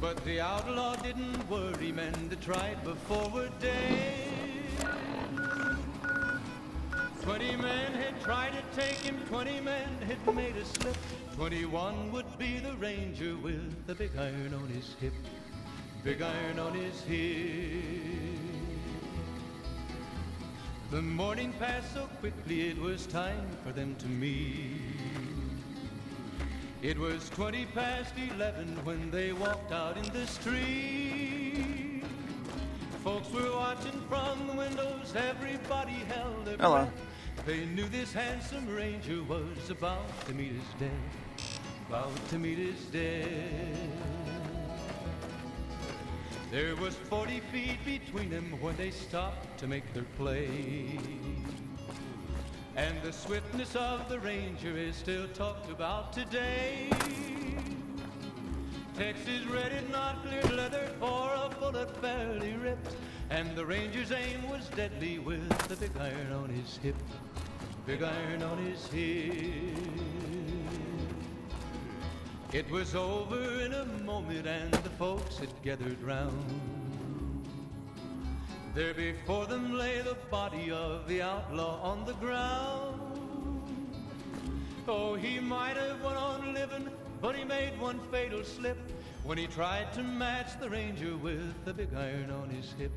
But the outlaw didn't worry men that tried before were dead. 20 men had tried to take him, 20 men had made a slip. 21 would be the ranger with the big iron on his hip. Big iron on his hip. The morning passed so quickly it was time for them to meet. It was 20 past 11 when they walked out in the street. Folks were watching from the windows, everybody held their breath. They knew this handsome ranger was about to meet his death, about to meet his death. There was 40 feet between them when they stopped to make their play. And the swiftness of the ranger is still talked about today. Texas red, not clear leather, for a bullet fairly ripped. And the ranger's aim was deadly with the big iron on his hip. Big iron on his hip. It was over in a moment and the folks had gathered round. There before them lay the body of the outlaw on the ground. Oh, he might have went on living, but he made one fatal slip when he tried to match the ranger with the big iron on his hip.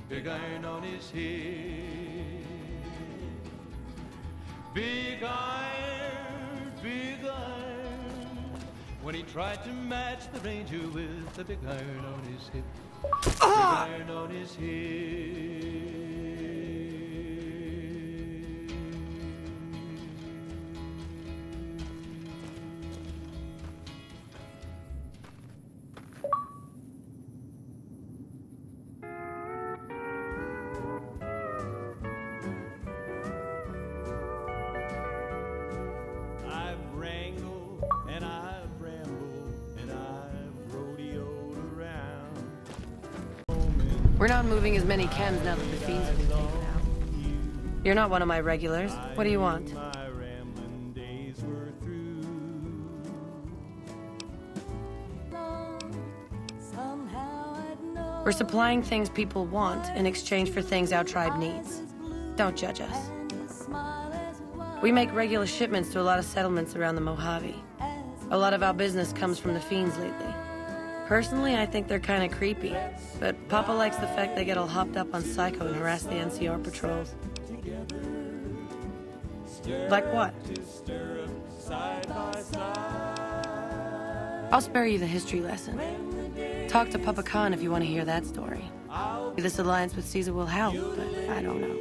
Big iron on his hip. Big iron, big iron. When he tried to match the ranger with the big iron on his hip. Big iron on his hip. I've wrangled and I've rambled and I've rodeoed around. We're not moving as many chems now that the fiends have been taken out. You're not one of my regulars. What do you want? My rambling days were through. We're supplying things people want in exchange for things our tribe needs. Don't judge us. We make regular shipments to a lot of settlements around the Mojave. A lot of our business comes from the fiends lately. Personally, I think they're kind of creepy, but Papa likes the fact they get all hopped up on Psycho and harass the NCR patrols. Like what? I'll spare you the history lesson. Talk to Papa Khan if you want to hear that story. This alliance with Caesar will help, but I don't know.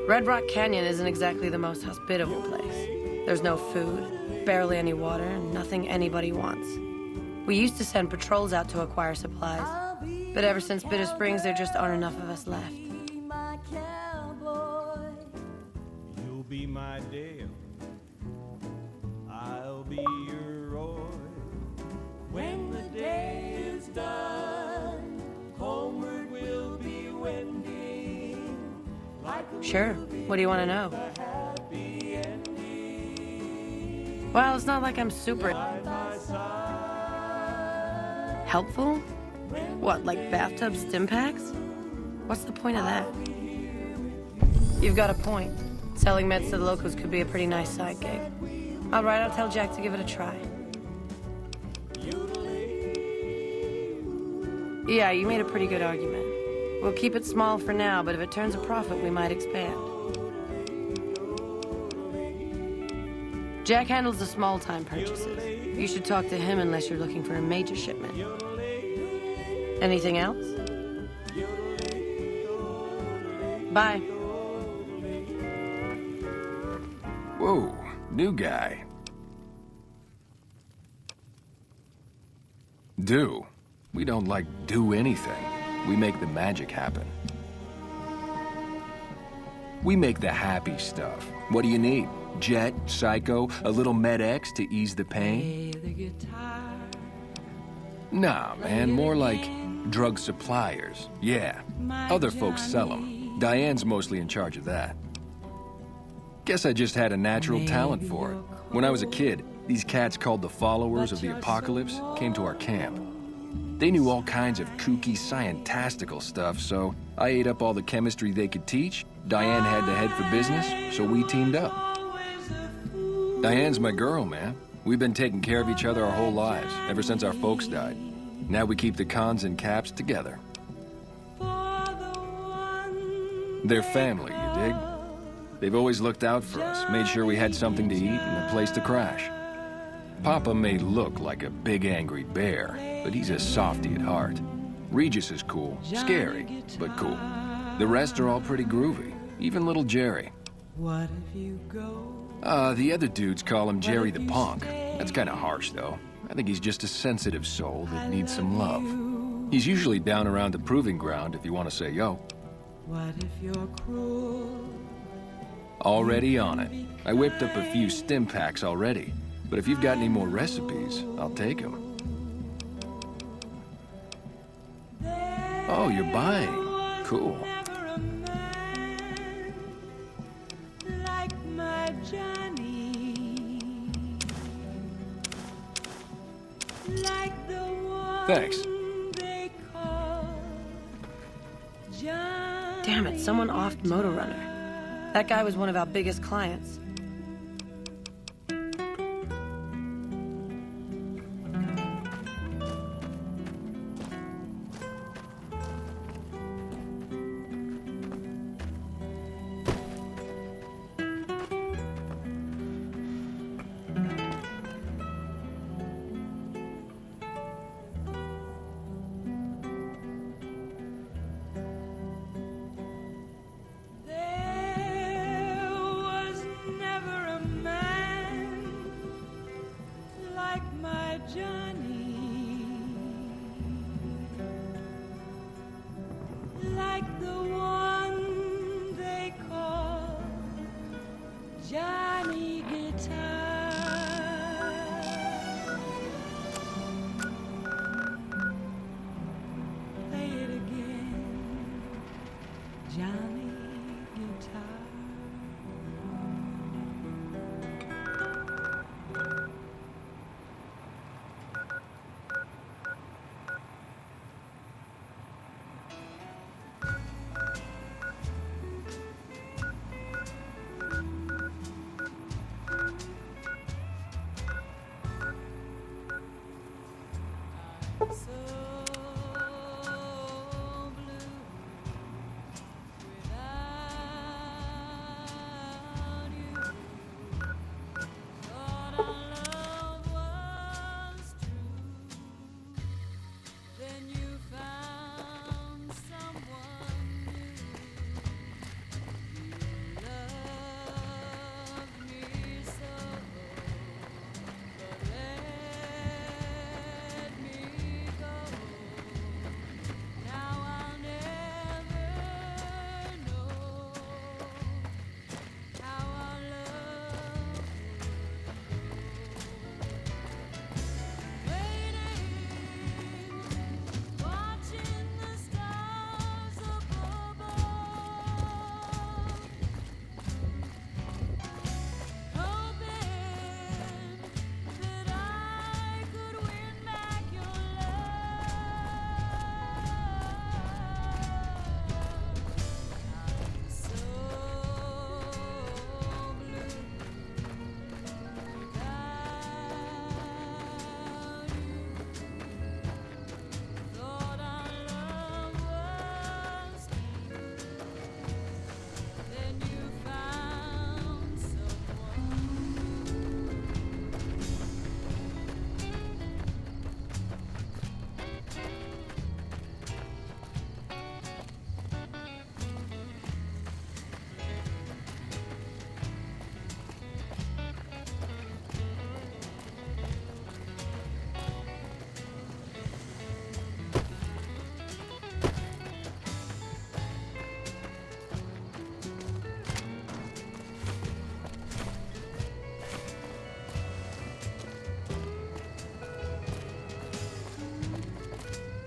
Red Rock Canyon isn't exactly the most hospitable place. There's no food, barely any water, and nothing anybody wants. We used to send patrols out to acquire supplies, but ever since Bitter Springs, there just aren't enough of us left. You'll be my Dale. I'll be your Roy. When the day is done, homeward we'll be wending. Sure. What do you want to know? Well, it's not like I'm super helpful. What, like bathtub stim packs? What's the point of that? You've got a point. Selling meds to the locals could be a pretty nice side gig. All right, I'll tell Jack to give it a try. Yeah, you made a pretty good argument. We'll keep it small for now, but if it turns a profit, we might expand. Jack handles the small-time purchases. You should talk to him unless you're looking for a major shipment. Anything else? Bye. Whoa, new guy. Do. We don't do anything. We make the magic happen. We make the happy stuff. What do you need? Jet, Psycho, a little Med-X to ease the pain? Nah, man, more like drug suppliers. Yeah, other folks sell them. Diane's mostly in charge of that. Guess I just had a natural talent for it. When I was a kid, These cats called the followers of the apocalypse came to our camp. They knew all kinds of kooky, scientistical stuff, so I ate up all the chemistry they could teach. Diane had to head for business, so we teamed up. Diane's my girl, man. We've been taking care of each other our whole lives, ever since our folks died. Now we keep the cons and caps together. They're family, you dig? They've always looked out for us, made sure we had something to eat and a place to crash. Papa may look like a big angry bear, but he's a softy at heart. Regis is cool, scary, but cool. The rest are all pretty groovy, even little Jerry. What if you go? The other dudes call him Jerry the Punk. That's kind of harsh, though. I think he's just a sensitive soul that needs some love. He's usually down around the proving ground if you want to say yo. What if you're cruel? Already on it. I whipped up a few stim packs already. But if you've got any more recipes, I'll take them. Oh, you're buying. Cool. Like my Johnny. Like the one Thanks. they call Johnny. Damn it, someone offed Motor Runner. That guy was one of our biggest clients. Johnny Guitar. Play it again, Johnny Guitar.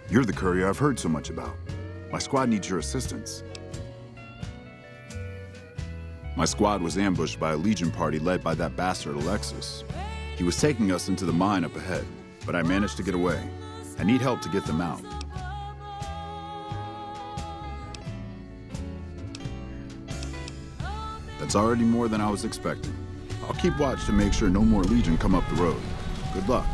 You're the courier I've heard so much about. My squad needs your assistance. My squad was ambushed by a Legion party led by that bastard Alexis. He He was taking us into the mine up ahead, but I managed to get away. I need help to get them out. That's already more than I was expecting. I'll keep watch to make sure no more Legion come up the road. Good luck.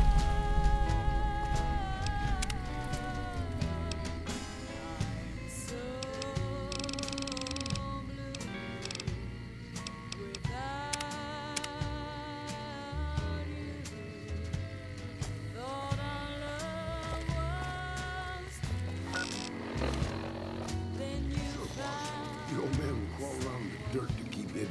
The old man will crawl around the dirt to keep hidden.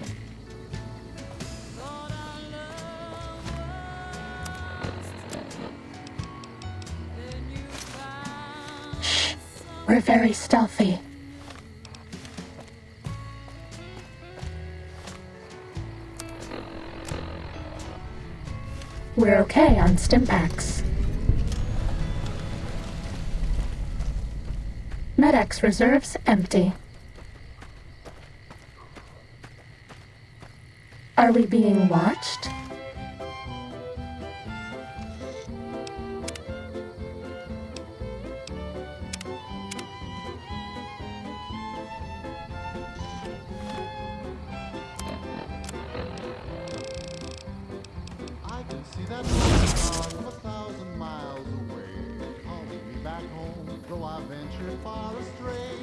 We're very stealthy. We're okay on Stimpaks. Med-X reserves empty. Are we being watched? I can see that star from 1,000 miles away, calling me back home, though I ventured far astray.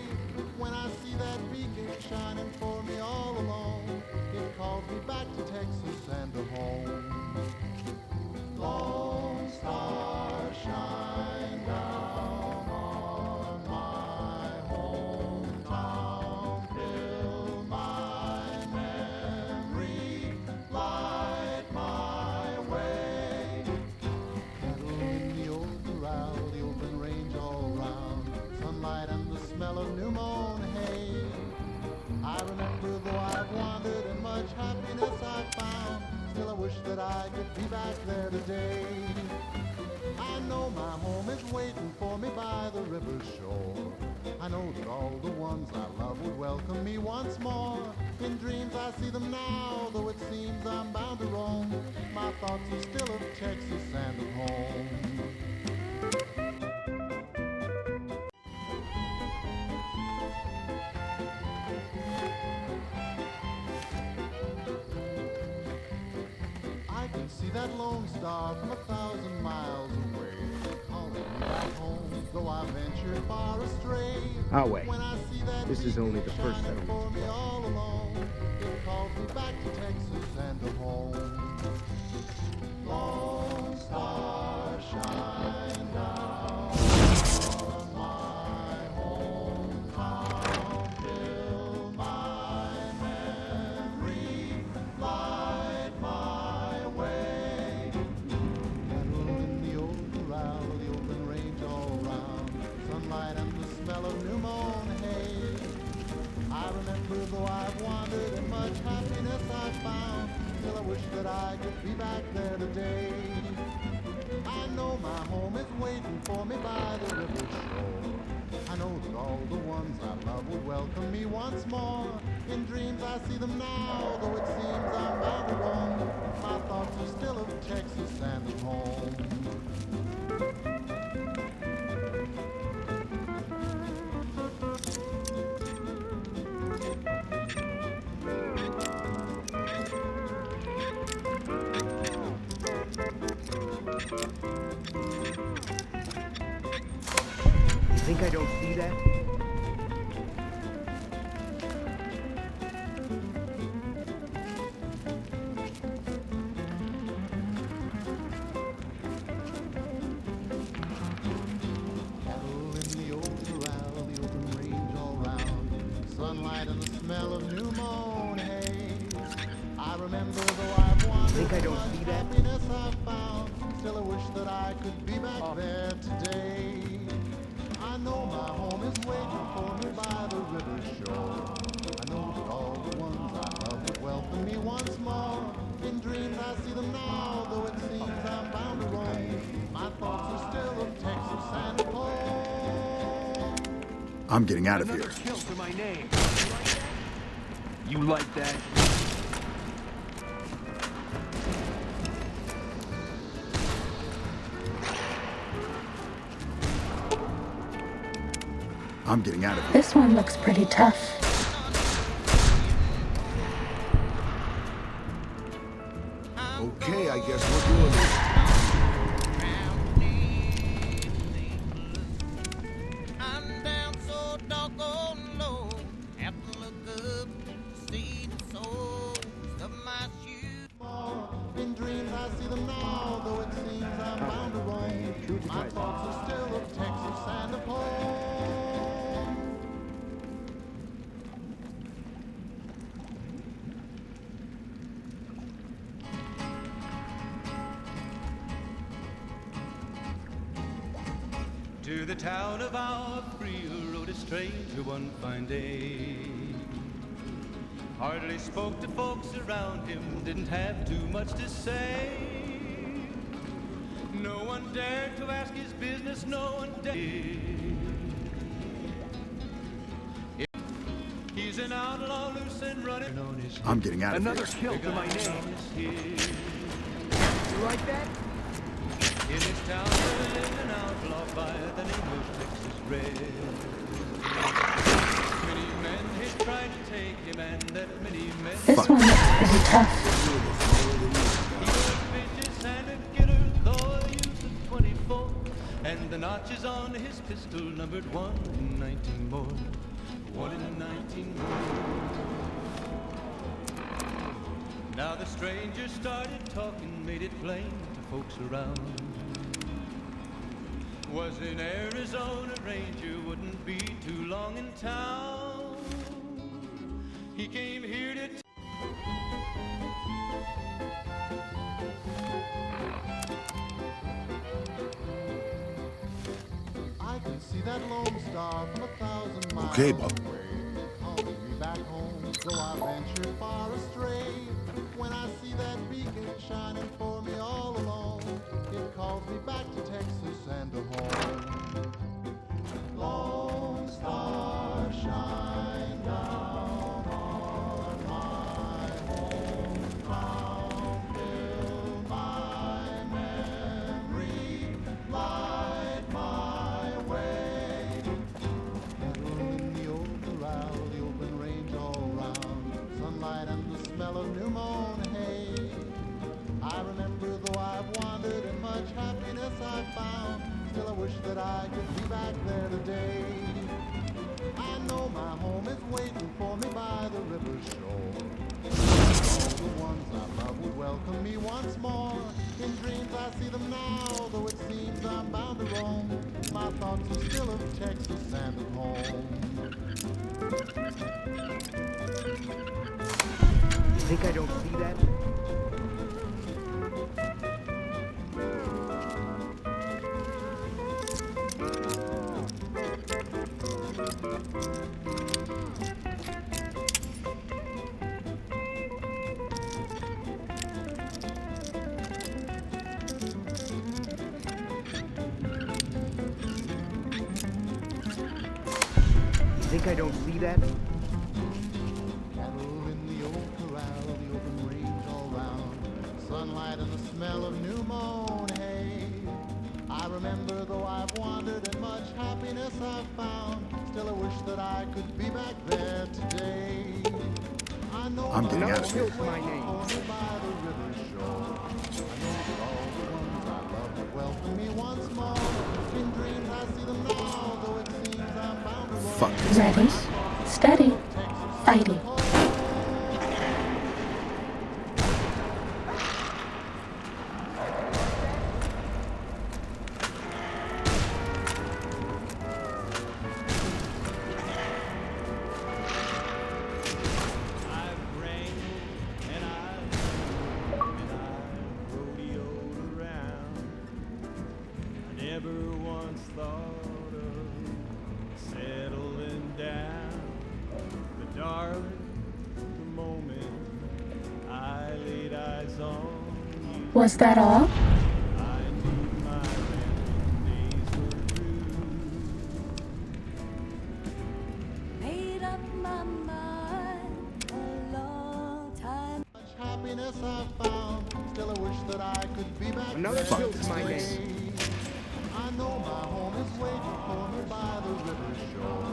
When I see that beacon shining for me all alone, it calls me back to Texas and to home. Lone star, shine down on my hometown, fill my memory, light my way. Cattle in the old corral, the open range all round, sunlight and the smell of new mown hay. I remember though I've wandered and much happiness I've found, still I wish that I could be back there today. I know my home is waiting for me by the river shore. I know that all the ones I love would welcome me once more. In dreams I see them now, though it seems I'm bound to roam. My thoughts are still of Texas and of home. I can see that lone star from 1,000 miles away, calling me back home, though I ventured far astray. Our way. When I see that This is only the beacon first shining settlement. for me all alone, it calls me back to Texas and to home. Lone star, shine down on my hometown, fill my memory, light my way. Cattle in the old corral, the open range all round, sunlight and the smell of new mown hay. I remember though I've wandered and much happiness I've found, still I wish that I could be back there today. I know my home is waiting for me by the river shore. I know that all the ones I love would welcome me once more. In dreams I see them now, though it seems I'm bound to roam. My thoughts are still of Texas and of home. You think I don't see that? Cattle in the old corral, the open range all round, sunlight and the smell of new mown hay. I remember though I've wandered, Think I don't much see that? happiness I've found, still I wish that I could be back there today. I know my home is waiting for me by the river shore. I know that all the ones I love would welcome me once more. In dreams I see them now, though it seems I'm bound to roam. My thoughts are still of Texas and of home. I'm getting out of here. Another kill to my name. You like that? I'm getting out of here. This one looks pretty tough. Okay, I guess we're doing this. I'm down so doggone low. Have to look up to see the soles of my shoes. In dreams I see them now, though it seems I'm bound to roam. My thoughts are still of Texas and of home. To the town of our Brea rode a stranger one fine day. Hardly spoke to folks around him, didn't have too much to say. No one dared to ask his business, no one dared. He's an outlaw loose and running on his I'm getting out of Another here. kill to my name. head. You like that? In this town there lived an outlaw by the name of Texas Red. Many men had tried to take him, and that many men This one looks pretty tough. he was vicious and a killer, though a youth of 24, and the notches on his pistol numbered 1 in 19 more. 1 in 19 more. Now the stranger started talking, made it plain to folks around. Was in Arizona Ranger, wouldn't be too long in town. He came here to I can see that lone star from 1,000 miles Okay, Bob. away, calling me back home, so I venture far astray. When I see that beacon shining for me all alone, it calls me back to Texas and to home. Lone star, shine down on my hometown, fill my memory, light my way. Settle in the old corral, the open range all round, sunlight and the smell of new mown hay. I remember though I've wandered and much happiness I've found, still I wish that I could be back there today. I know my home is waiting for me by the river shore. All the ones I love would welcome me once more. In dreams I see them now, though it seems I'm bound to roam. My thoughts are still of Texas and of home. You think I don't see that? You think I don't see that? Cattle in the old corral, the open range all round, sunlight and the smell of new mown hay. I remember though I've wandered and much happiness I've found, still I wish that I could be back there today. I know I'm getting out of here. for me by the river shore. I know that all the ones I love would welcome me once more. In dreams I see them now, though it seems I'm bound to roam. Fuck this. Ready, steady, fighting. I've wrangled and I've rodeoed around. I never once thought of settling down. But darling, the moment I laid eyes on you, Was that all? I knew my rambling days were through. Made up my mind a long time. Much happiness I've found, still I wish that I could be back Another there kill to my today. name. I know my home is waiting for me by the river shore.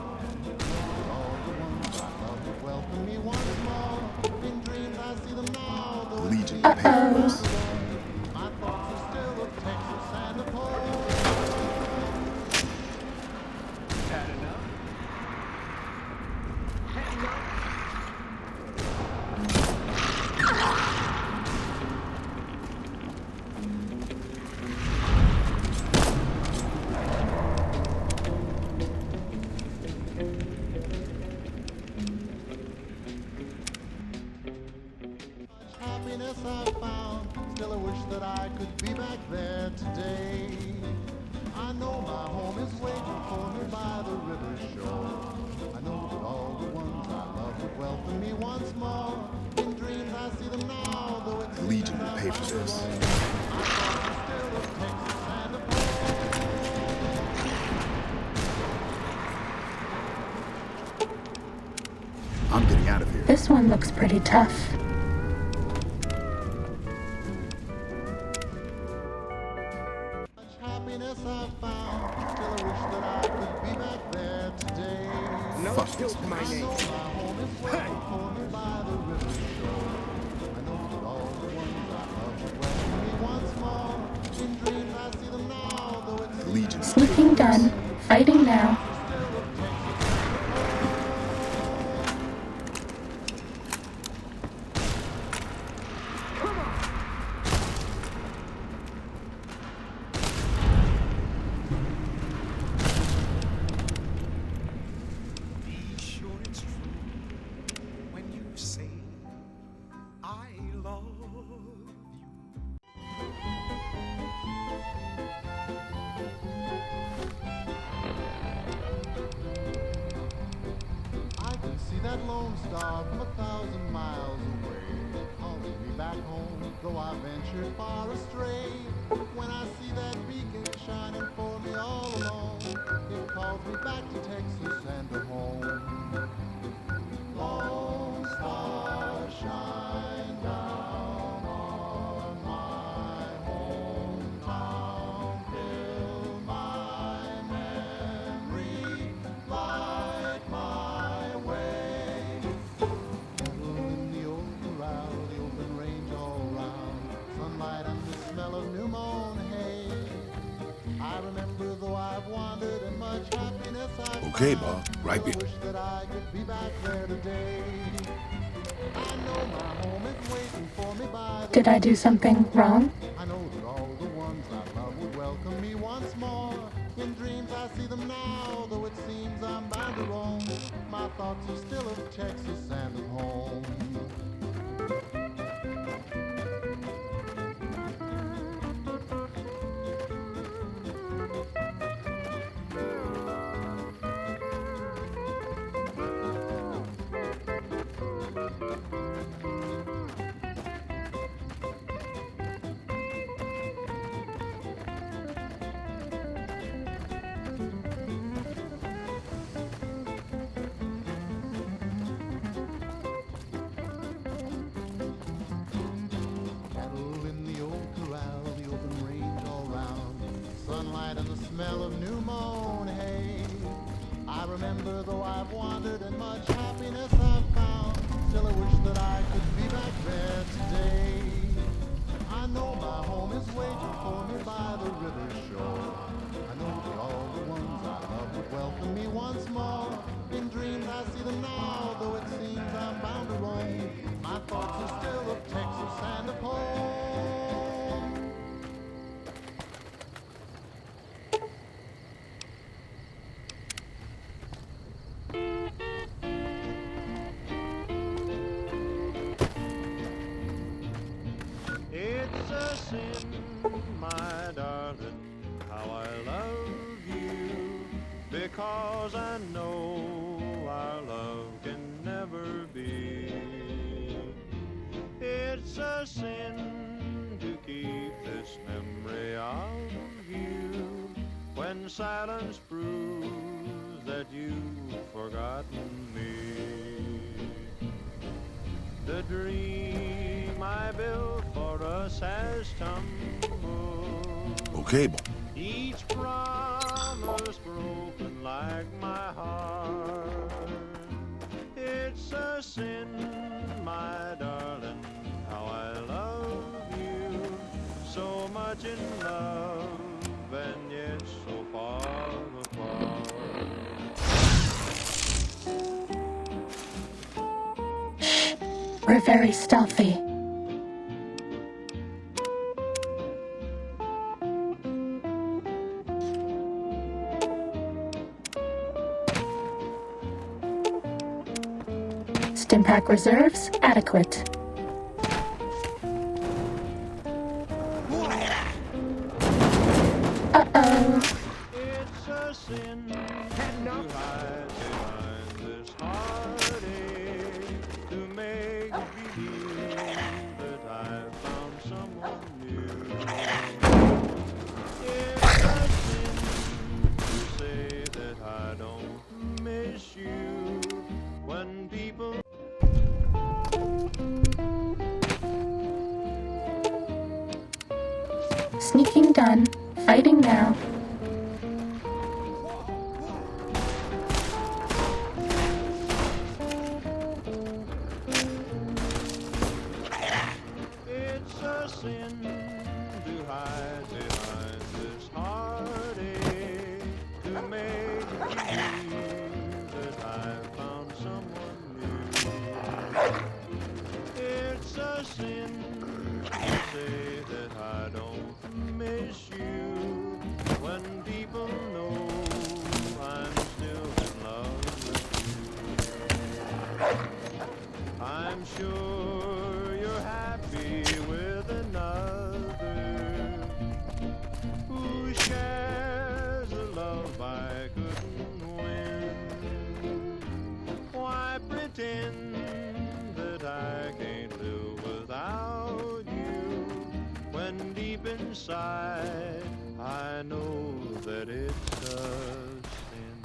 All the ones I love would welcome me once more. In dreams I see them now, though it Legion seems papers. my thoughts are still of Texas and of home. Had enough? Had enough? Happiness I found, still I wish that I could be back there today. I know my home is waiting for me by the river shore. I know that all the ones I love would welcome me once more. In dreams I see them now, though it's Legion will pay for this. my thoughts are still of Texas and of home. I'm getting out of here. This one looks pretty tough. Much happiness I found, still I wish that I could be back there today. No Fuck still this to my place. name. My home is waiting for me by the river shore. I know that all the ones I love would welcome me once more. In dreams I see them now, though it's Legion. Sneaking done. Fighting now. still of Texas. Be sure it's true when you say I love you. I can see that lone star from 1,000 miles away, calling me back home, though I ventured far astray. When I see that beacon shining for me all alone, it calls me back to Texas and to home. Lone star, shine down on my hometown, fill my memory, light my way. Cattle in the old corral, the open range all round, sunlight and the smell of new mown hay. I remember though I've wandered and much happiness I've Okay, found, Bob, right I be- wish that I could be back there today. I know my home is waiting for me by the Did I do something wrong? I know that all the ones I love would welcome me once more. In dreams I see them now, though it seems I'm bound to roam. My thoughts are still of Texas and of home. Cattle in the old corral, the open range all round, sunlight and the smell of new mown hay. I remember though I've wandered and much happiness I've found, still I wish that I could be back there today. I know my home is waiting for me by the river shore. I know that all the ones I love would welcome me once more. In dreams I see them now, though it seems I'm bound to roam. My thoughts are still of Texas and of home. It's a sin, my darling, how I love you, because I know our love can never be. It's a sin to keep this memory of you when silence proves that you've forgotten me. The dream I built for us has tumbled. Okay, Bob. Each promise in love and yet so far apart. We're very stealthy. Stimpack reserves adequate. Uh-oh. It's a sin to hide behind this heartache, to make believe that I've found someone new. It's a sin to say that I don't miss you when people Sneaking done. Fighting now. It's a sin to hide behind this heartache, to make believe that I've found someone new. It's a sin to say that I don't miss you when people know I'm still in love with you. I'm sure you're happy with another who shares a love I couldn't win. Why pretend that I can't live without you when deep inside I know that it's a sin.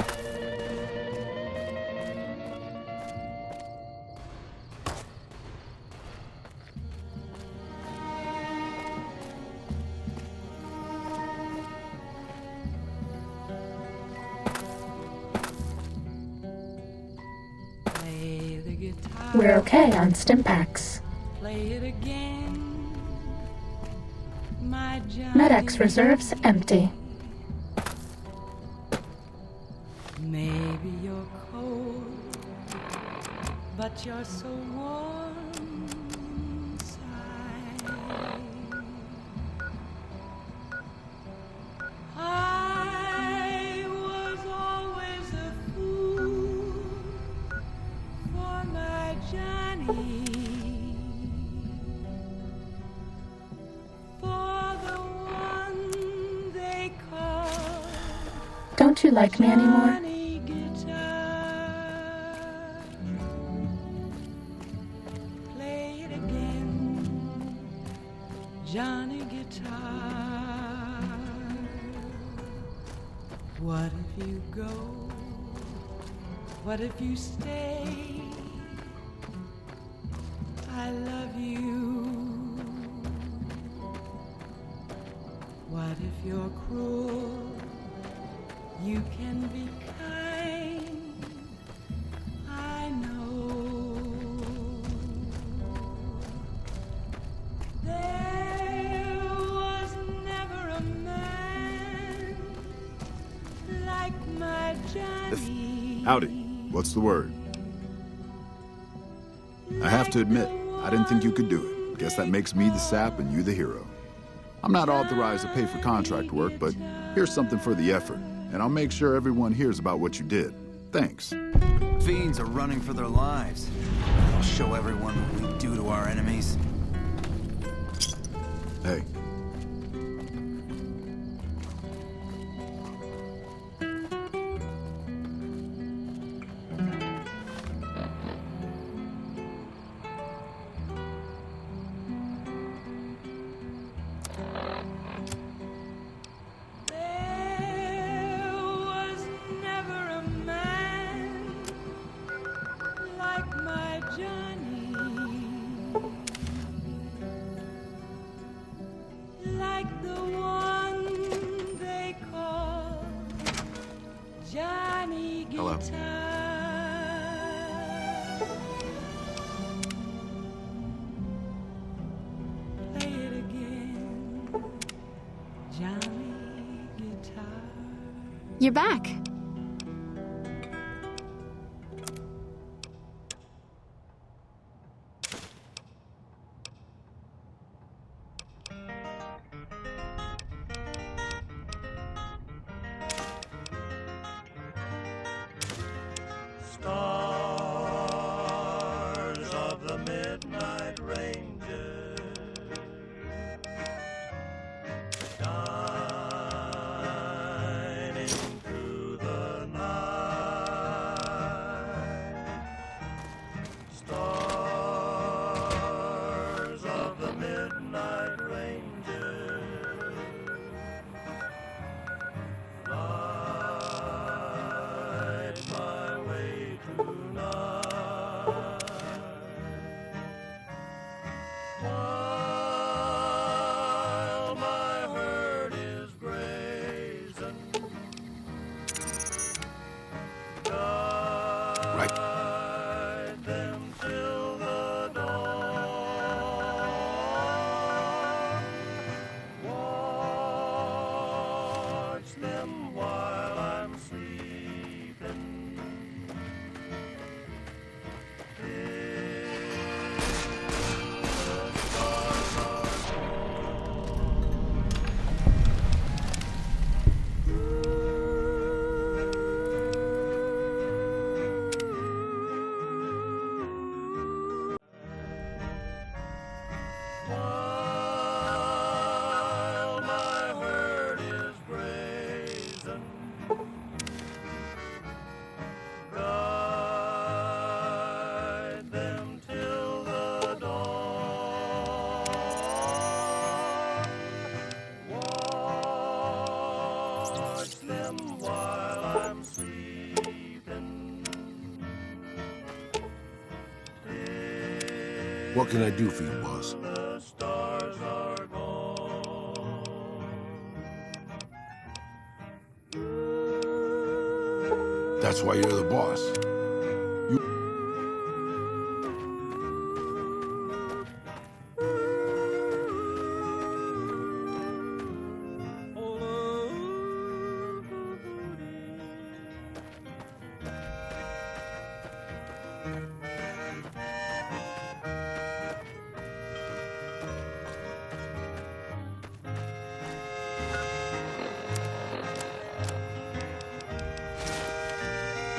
Play the guitar. We're okay on Stimpaks. Play it again. My Med-X reserves empty. Maybe you're cold, but you're so warm inside. I was always a fool for my Johnny, for the one they call Don't you like me anymore? Johnny Guitar. Play it again, Johnny Guitar. What if you go? What if you stay? I love you. What if you're cruel? You can be kind, I know. There was never a man like my Johnny. Howdy. What's the word? I have to admit, I didn't think you could do it. Guess that makes me the sap and you the hero. I'm not authorized to pay for contract work, but here's something for the effort, and I'll make sure everyone hears about what you did. Thanks. Fiends are running for their lives. I'll show everyone what we do to our enemies. Hey. There was never a man like my Johnny, like the one they call Johnny Hello. Guitar. Play it again, You're back. Stars of the midnight ranges, shining through the night. Stars of the midnight ranges, light my way tonight. While my herd is grazing, guide them till the dawn. Watch them while I'm sleeping. While my herd is grazing, guide them till the dawn. Watch them while I'm sleeping. What can I do for you, boss? The stars are gone. That's why you're the boss.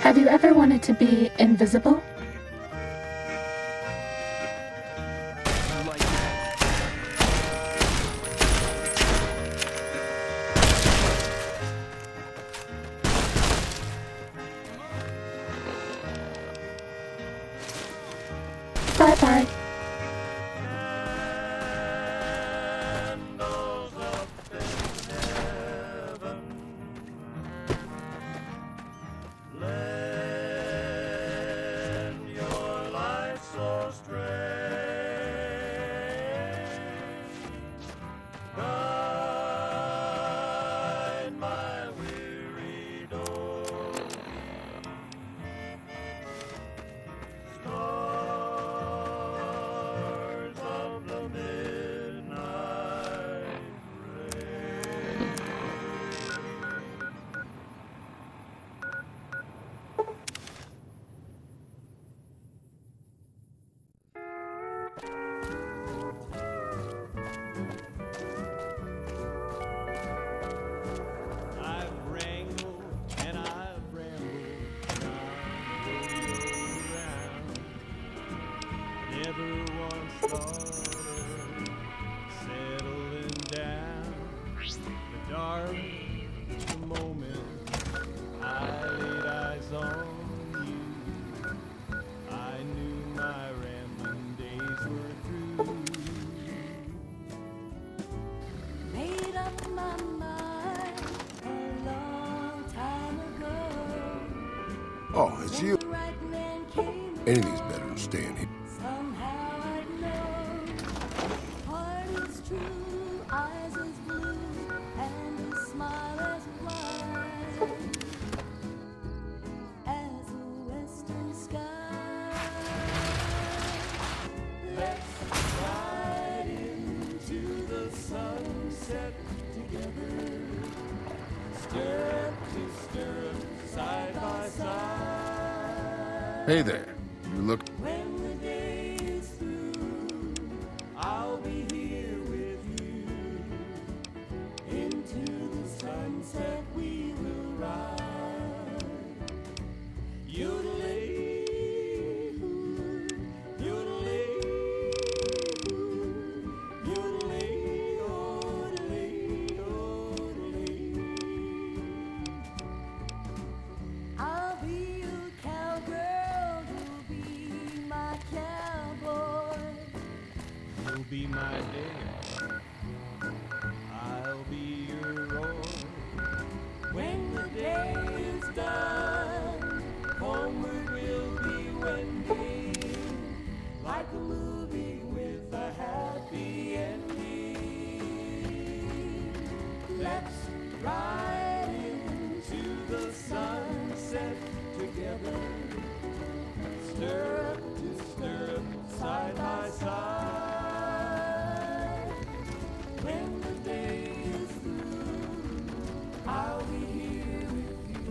Have you ever wanted to be invisible? Bye-bye. Candles up in heaven, lend your light so strange. Guide my weary door. Stars of the midnight rain. I've wrangled and I've rambled around. Never once thought of settling down. But darling, the moment I laid eyes on you, I knew my rambling days were through. Made up my mind a long time ago. Oh, it's you. The right man came Anything's better than staying here. somehow I know. Heart is true, eyes as blue, and a smile as wide as a western sky. Let's ride into the sunset together, step to step. Hey there. You look... When the day is through, I'll be here with you. Into the sunset we will ride. Yodelay, yodelay, yodelay, yodelay, yodelay. I'll be your cowgirl, you'll be my cowboy. You'll be my dare. I'll be your roar. When the day is done, homeward we'll be wending, like a movie with a happy ending. Let's ride into the sunset together, stirrup to stirrup, side by side. When the day is through, I'll be here with you.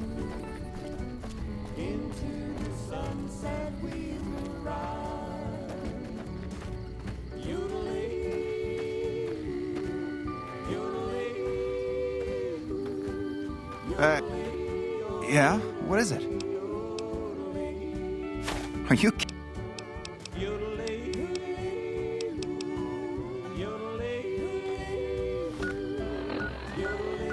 Into the sunset we will ride. Yodelay, yodelay, yodelay, Yeah? What is it? Are you kidding? yodelay, yodelay, yodelay,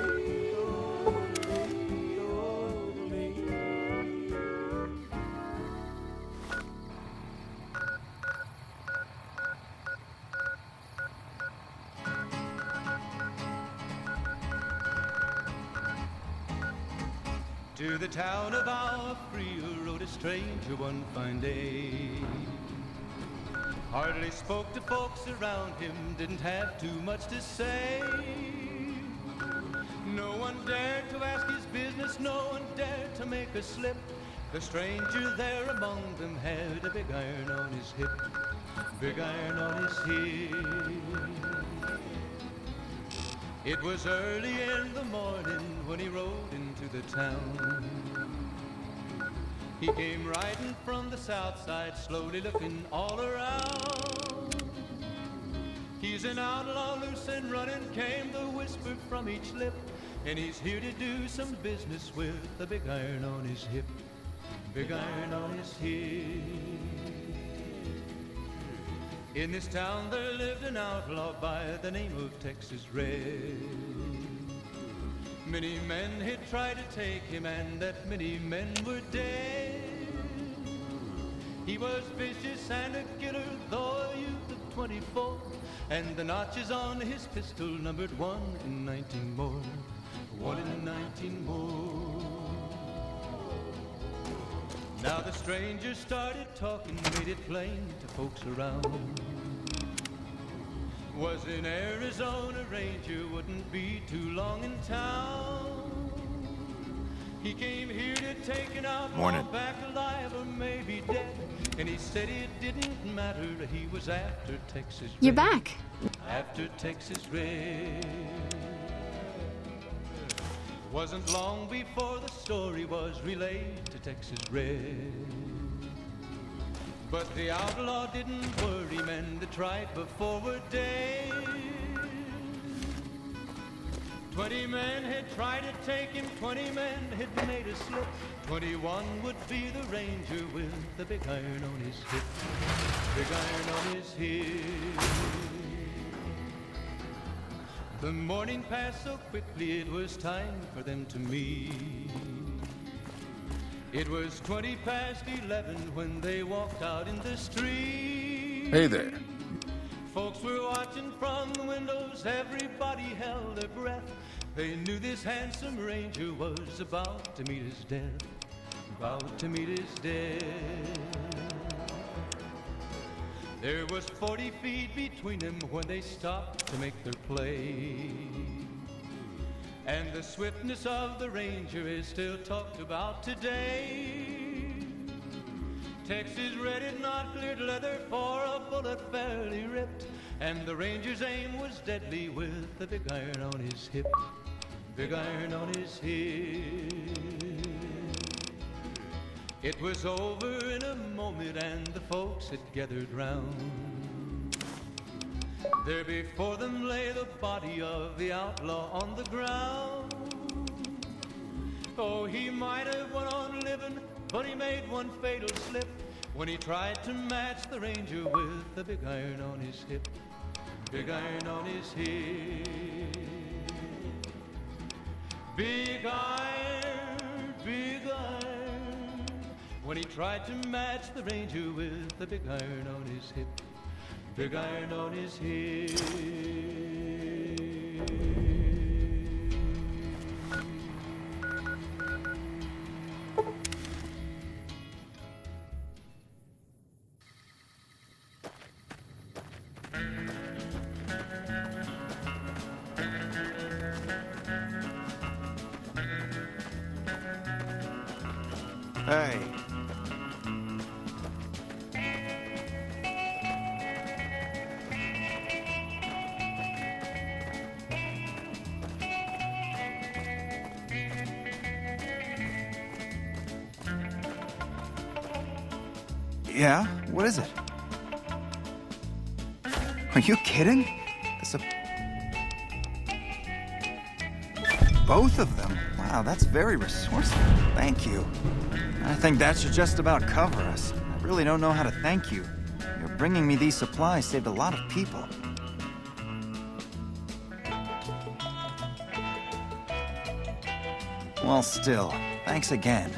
To the town of Alfrea rode a stranger one fine day. Hardly spoke to folks around him, didn't have too much to say. No one dared to ask his business, no one dared to make a slip. The stranger there among them had a big iron on his hip, big iron on his hip. It was early in the morning when he rode into the town. He came riding from the south side, slowly looking all around. He's an outlaw, loose and running, came the whisper from each lip. And he's here to do some business with the big iron on his hip, big iron on his hip. In this town there lived an outlaw by the name of Texas Red. Many men had tried to take him, and that many men were dead. He was vicious and a killer, though a youth of 24, and the notches on his pistol numbered 1 in 19 more, 1 in 19 more. Now the stranger started talking, made it plain to folks around. Was in Arizona Ranger, wouldn't be too long in town. He came here to take an outlaw Morning. back alive or maybe dead. And he said it didn't matter, he was after Texas Red. You're back. After Texas Red. Wasn't long before the story was relayed to Texas Red. But the outlaw didn't worry, men that tried before were dead. 20 men had tried to take him, 20 men had made a slip. 21 would be the ranger with the big iron on his hip, big iron on his hip. The morning passed so quickly, it was time for them to meet. It was 20 past 11 when they walked out in the street. Hey there. Folks were watching from the windows, everybody held their breath. They knew this handsome ranger was about to meet his death, about to meet his death. There was 40 feet between them when they stopped to make their play. And the swiftness of the ranger is still talked about today. Texas Red had not cleared leather for a bullet fairly ripped, and the ranger's aim was deadly with the big iron on his hip, big iron on his hip. It was over in a moment and the folks had gathered round. There before them lay the body of the outlaw on the ground. Oh, he might have went on living, but he made one fatal slip when he tried to match the ranger with the big iron on his hip. Big iron on his hip. Big iron, big iron. When he tried to match the ranger with the big iron on his hip. Big iron on his hip. Hey. Yeah? What is it? Are you kidding? Both of them? Wow, that's very resourceful. Thank you. I think that should just about cover us. I really don't know how to thank you. Your bringing me these supplies saved a lot of people. Well, still, thanks again.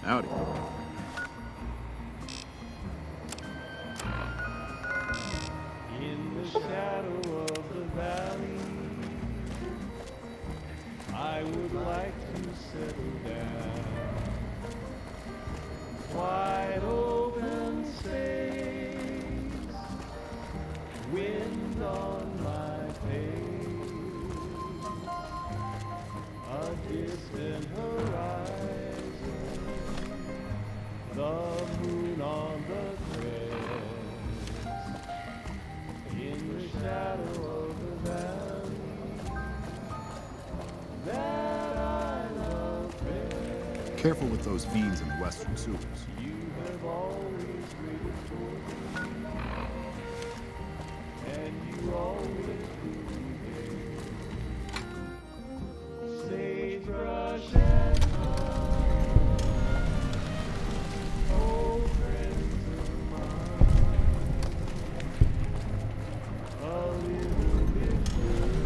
Howdy. In the shadow of the valley, I would like to settle down. Wide open space, wind on my face, a distant horizon, the moon on the crest, in the shadow of the valley that I love best. Careful with those fiends in the western sewers. You have always waited for me, and you always will be there. Sagebrush and old friends of mine, a little bit blue,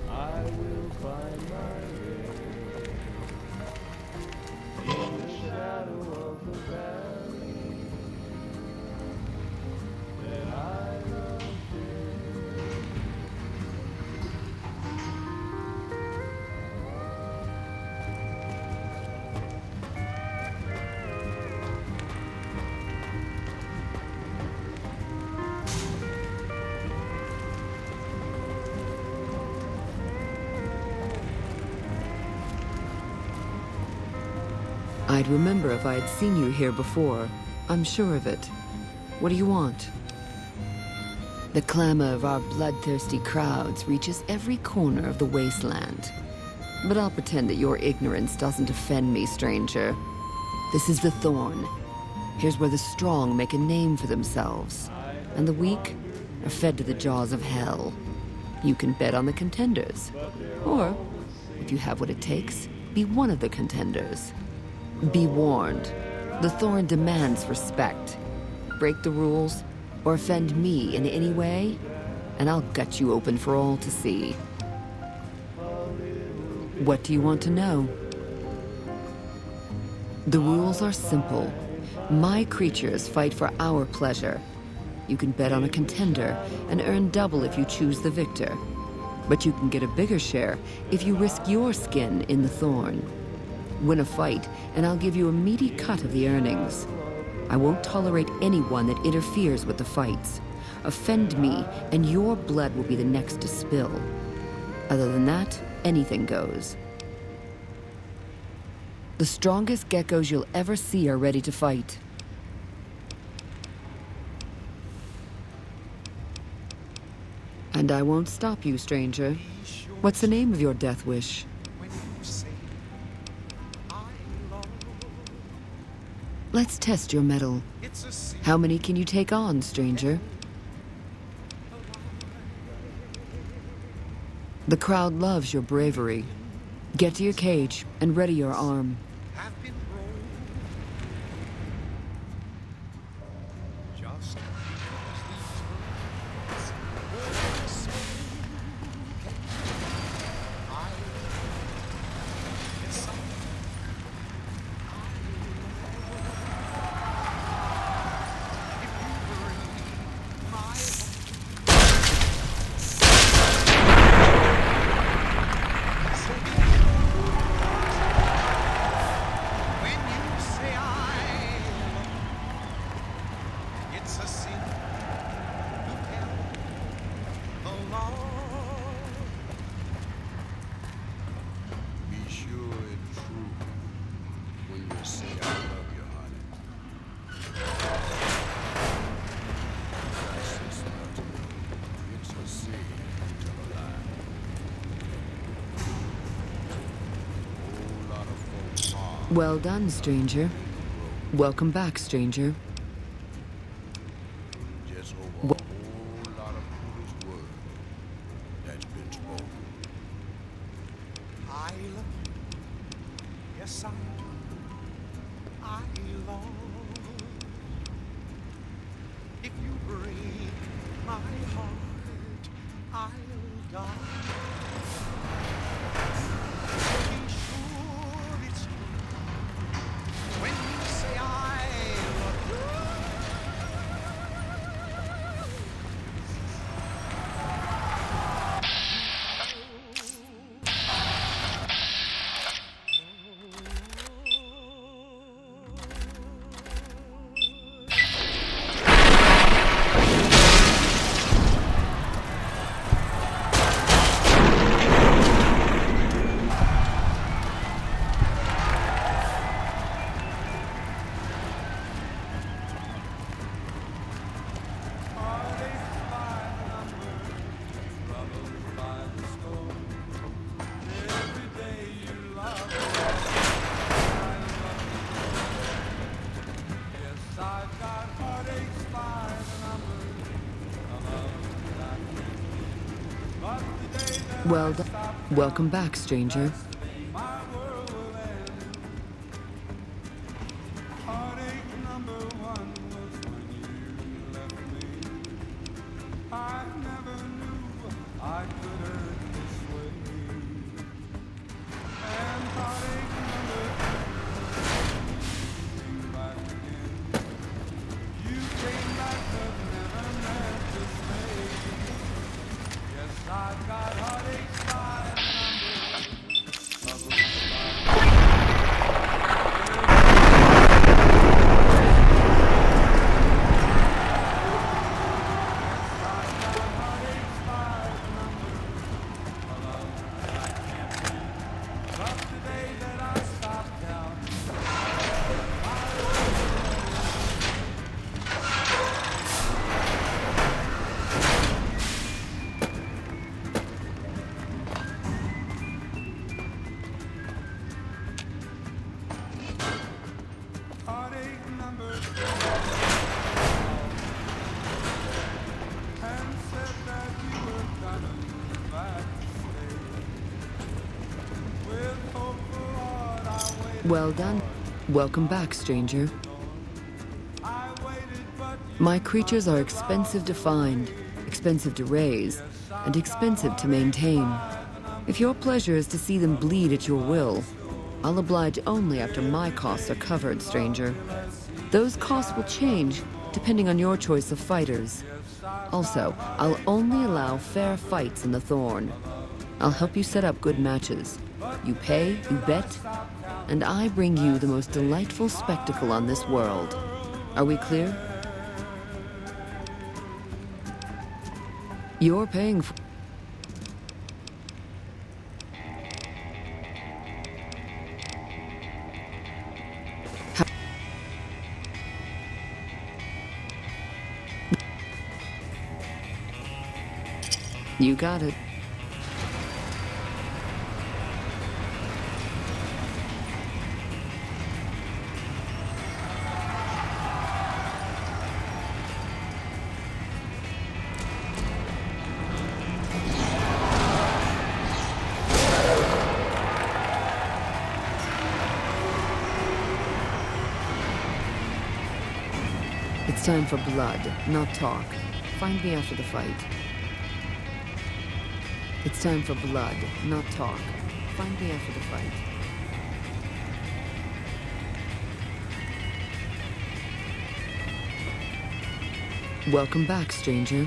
I will find my way in the shadow of the valley that I love dearly. I'd remember if I had seen you here before. I'm sure of it. What do you want? The clamor of our bloodthirsty crowds reaches every corner of the wasteland. But I'll pretend that your ignorance doesn't offend me, stranger. This is the Thorn. Here's where the strong make a name for themselves, and the weak are fed to the jaws of hell. You can bet on the contenders. Or, if you have what it takes, be one of the contenders. Be warned. The Thorn demands respect. Break the rules, or offend me in any way, and I'll gut you open for all to see. What do you want to know? The rules are simple. My creatures fight for our pleasure. You can bet on a contender and earn double if you choose the victor. But you can get a bigger share if you risk your skin in the Thorn. Win a fight, and I'll give you a meaty cut of the earnings. I won't tolerate anyone that interferes with the fights. Offend me, and your blood will be the next to spill. Other than that, anything goes. The strongest geckos you'll ever see are ready to fight. And I won't stop you, stranger. What's the name of your death wish? Let's test your mettle. How many can you take on, stranger? The crowd loves your bravery. Get to your cage and ready your arm. Well done, stranger. Welcome back, stranger. Just over a whole lot of foolish word that's been spoken. I love you. Yes, I do. I long. If you break my heart, I'll die. Be sure it's true when you say I love you. Well done. Welcome back, stranger. Well done. Welcome back, stranger. My creatures are expensive to find, expensive to raise, and expensive to maintain. If your pleasure is to see them bleed at your will, I'll oblige only after my costs are covered, stranger. Those costs will change depending on your choice of fighters. Also, I'll only allow fair fights in the Thorn. I'll help you set up good matches. You pay, you bet, and I bring you the most delightful spectacle on this world. Are we clear? You're paying for... You got it. It's time for blood, not talk. Find me after the fight. It's time for blood, not talk. Find me after the fight. Welcome back, stranger.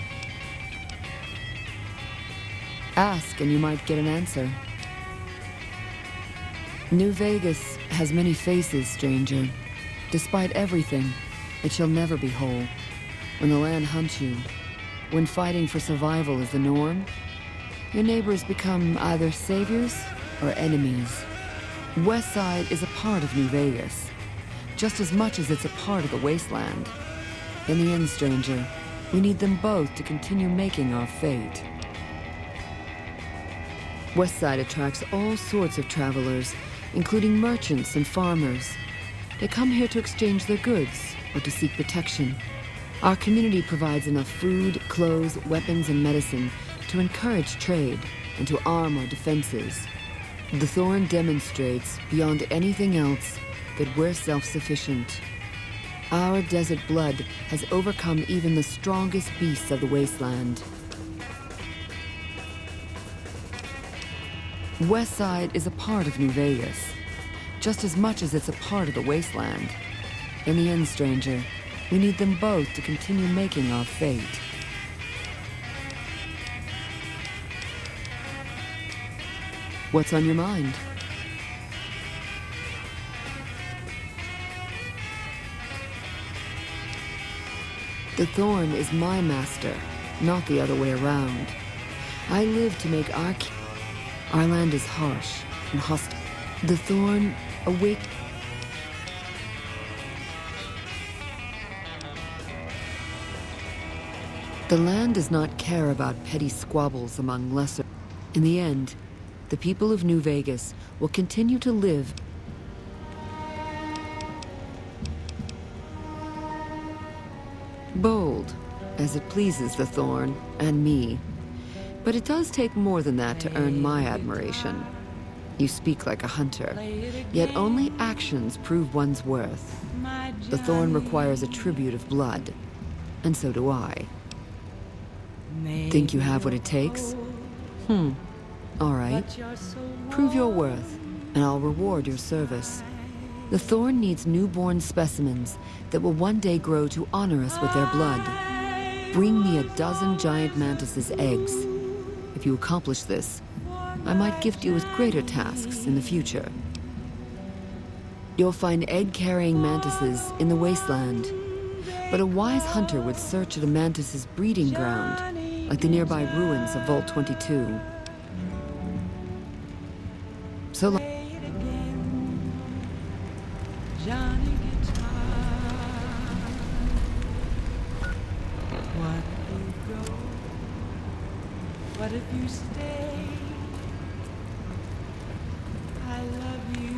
Ask and you might get an answer. New Vegas has many faces, stranger. Despite everything, it shall never be whole. When the land hunts you, when fighting for survival is the norm, your neighbors become either saviors or enemies. Westside is a part of New Vegas, just as much as it's a part of the wasteland. In the end, stranger, we need them both to continue making our fate. Westside attracts all sorts of travelers, including merchants and farmers. They come here to exchange their goods or to seek protection. Our community provides enough food, clothes, weapons, and medicine to encourage trade and to arm our defenses. The Thorn demonstrates, beyond anything else, that we're self-sufficient. Our desert blood has overcome even the strongest beasts of the wasteland. Westside is a part of New Vegas, just as much as it's a part of the wasteland. In the end, stranger, we need them both to continue making our fate. What's on your mind? The Thorn is my master, not the other way around. I live to make our land is harsh and hostile. The Thorn awake. The land does not care about petty squabbles among lesser. In the end, the people of New Vegas will continue to live bold, as it pleases the Thorn and me. But it does take more than that to earn my admiration. You speak like a hunter, yet only actions prove one's worth. The Thorn requires a tribute of blood, and so do I. Think you have what it takes? All right. Prove your worth, and I'll reward your service. The Thorn needs newborn specimens that will one day grow to honor us with their blood. Bring me a dozen giant mantises' eggs. If you accomplish this, I might gift you with greater tasks in the future. You'll find egg-carrying mantises in the wasteland, but a wise hunter would search at a mantis's breeding ground, like the nearby ruins of Vault 22. So long. Johnny Guitar. What if you go? What if you stay? I love you.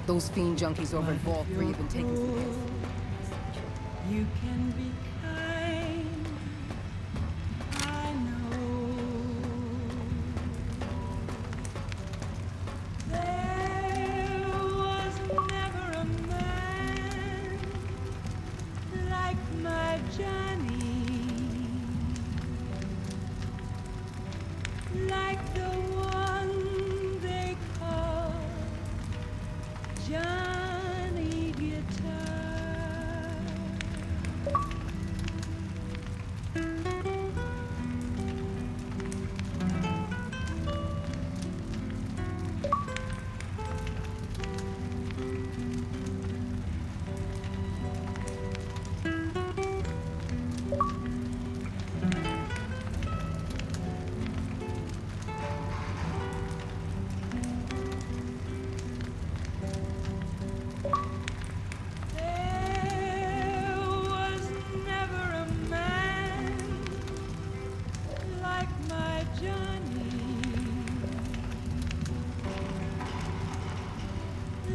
Those fiend junkies over at Vault 3 have been taking some hits. You can be kind. I know. Johnny, like the one they call Johnny Guitar. There was never a man like my Johnny,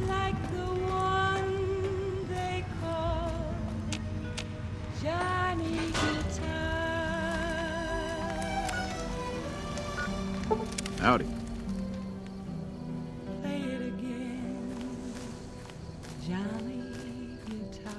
like the one they call Johnny Guitar. Howdy. Play it again, Johnny Guitar.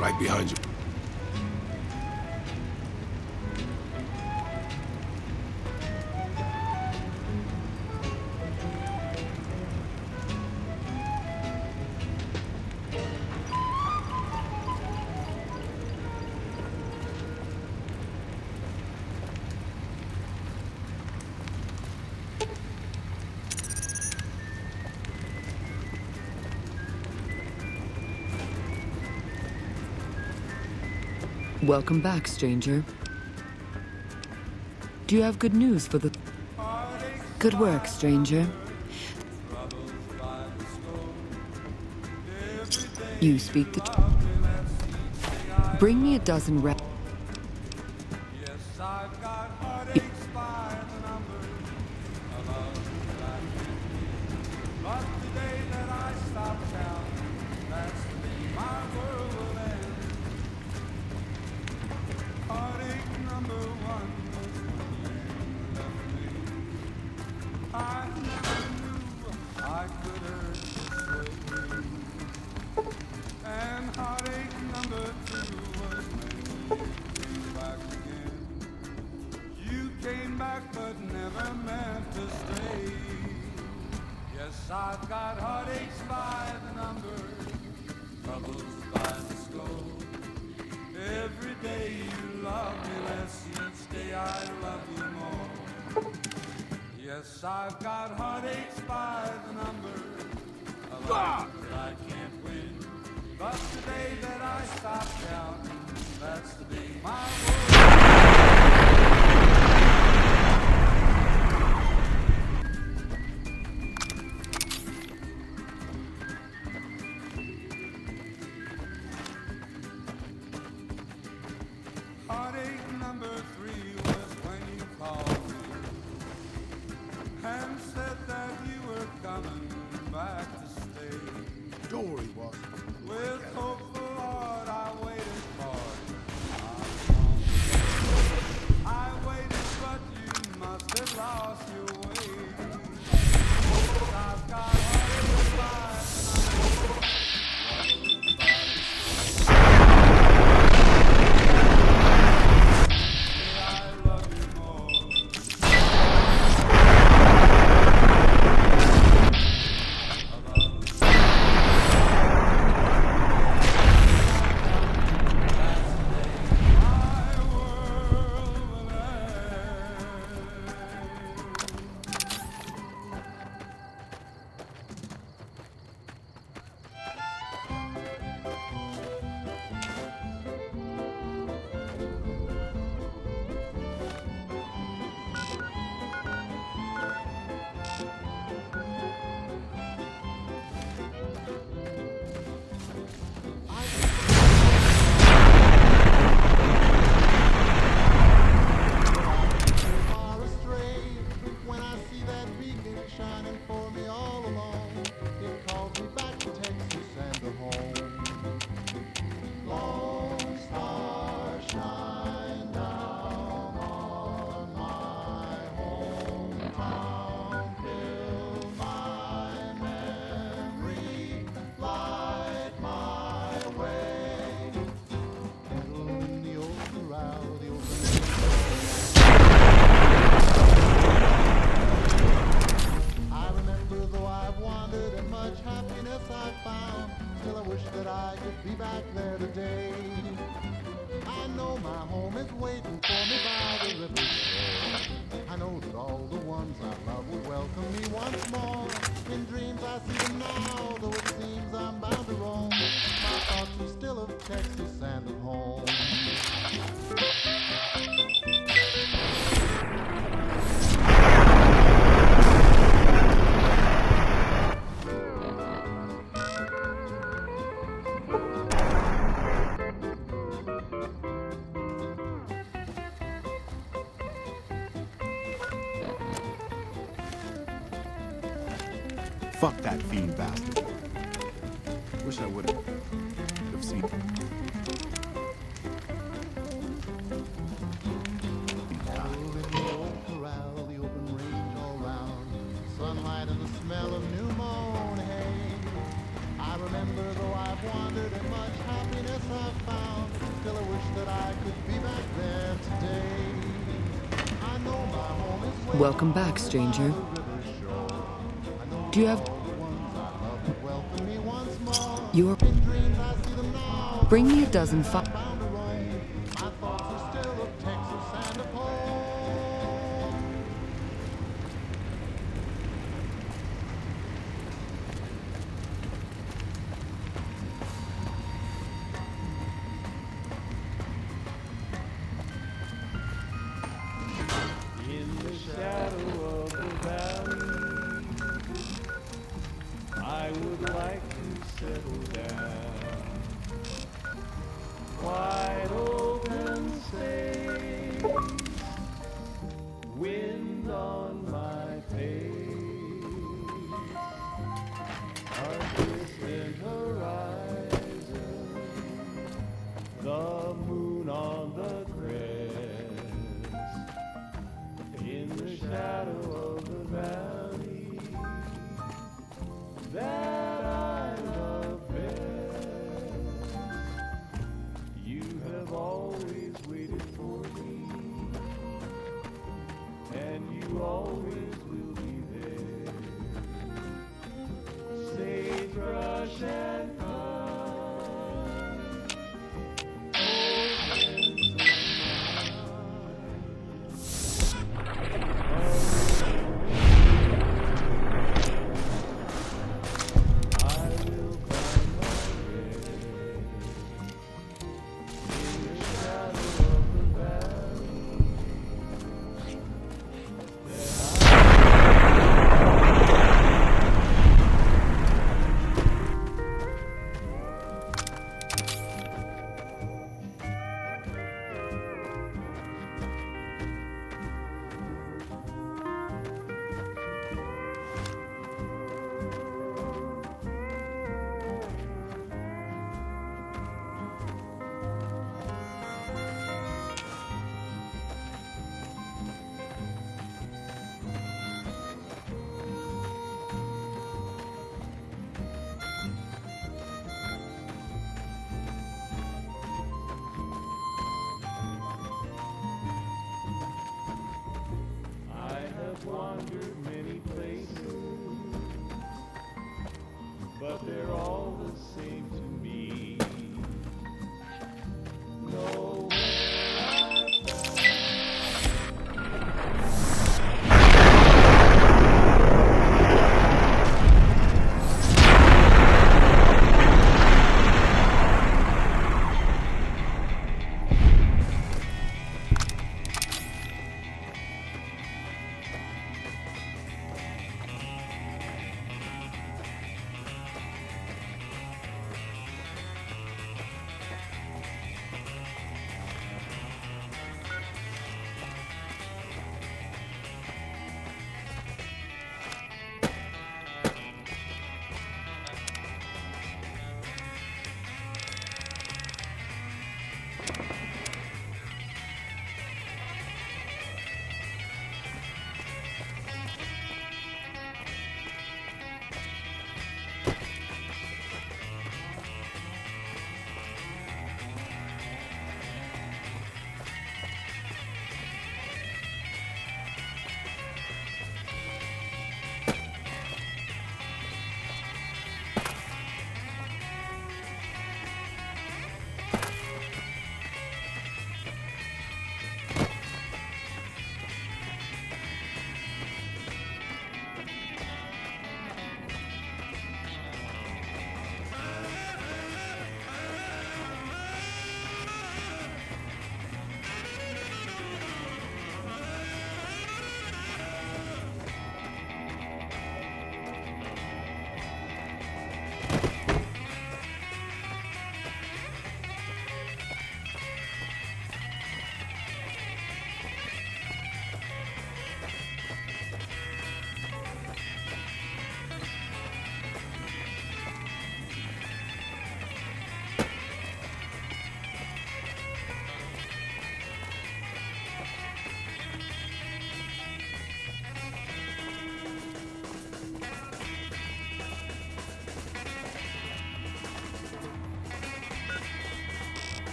Right behind you. Welcome back, stranger. Do you have good news for the... Good work, stranger. You speak the truth. Bring me a dozen I've got heartaches by the number, troubles by the score. Every day you love me less, each day I love you more. Yes, I've got heartaches by the number, a lot that I can't win. But the day that I stop counting, that's the day my world. Heartache number 3 was when you called me and said that you were coming back to stay. Don't worry, boss. With hopeful heart I waited for you. I waited, but you must have lost your way. I've got heartache by the number. Be back there today. I know my home is waiting for me by the river's shore. I know that all the ones I love will welcome me once more. In dreams I see them now, though it seems I'm bound to roam. My thoughts are still of Texas and of home. Fuck that fiend bastard. Wish I would've seen him. Out in the old corral, the open range all round, sunlight and the smell of new mown hay. I remember though I've wandered and much happiness I've found. Welcome back, stranger. Do you have your... Bring me a dozen In the shadow of the valley, I would like to settle down. Why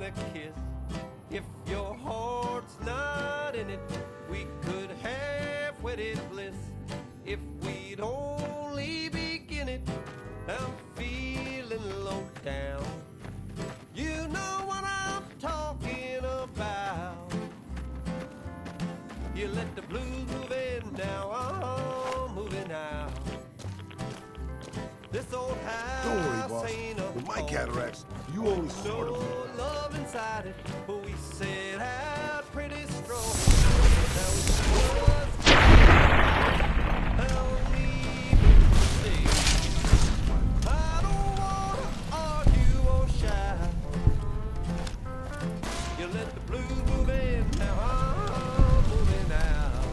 a kiss. If your heart's not in it, we could have wedded bliss. If we'd only begin it, I'm feeling low down. You know what I'm talking about. You let the blues move in, now I'm moving out. This old house Don't worry, boss. ain't a With my home. cataracts, you only sort No of. love inside it, but we set out pretty strong. Now it's just I'll leave it stay. I don't wanna argue or shy. You let the blues move in, now I'm moving out.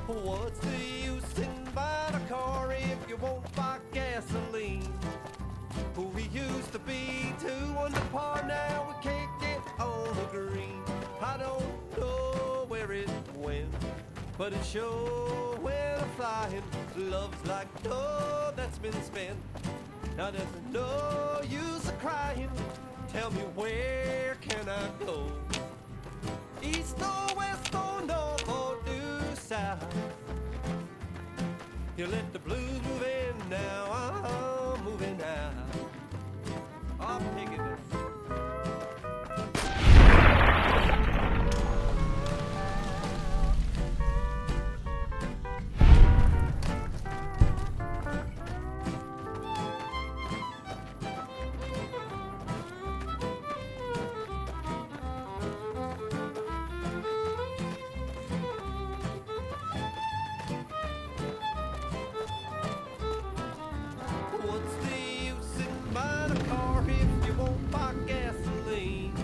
What's the use in buying a car if you won't buy gasoline? We used to be 2 under par, now we can't get on the green. I don't know where it went, but it sure went a-flying. Love's like dough that's been spent. Now there's no use of crying. Tell me, where can I go? East or west or north or due south? You let the blues move in, now I'm moving out. I'm taking it. What's the use in buying a car if you won't buy gasoline?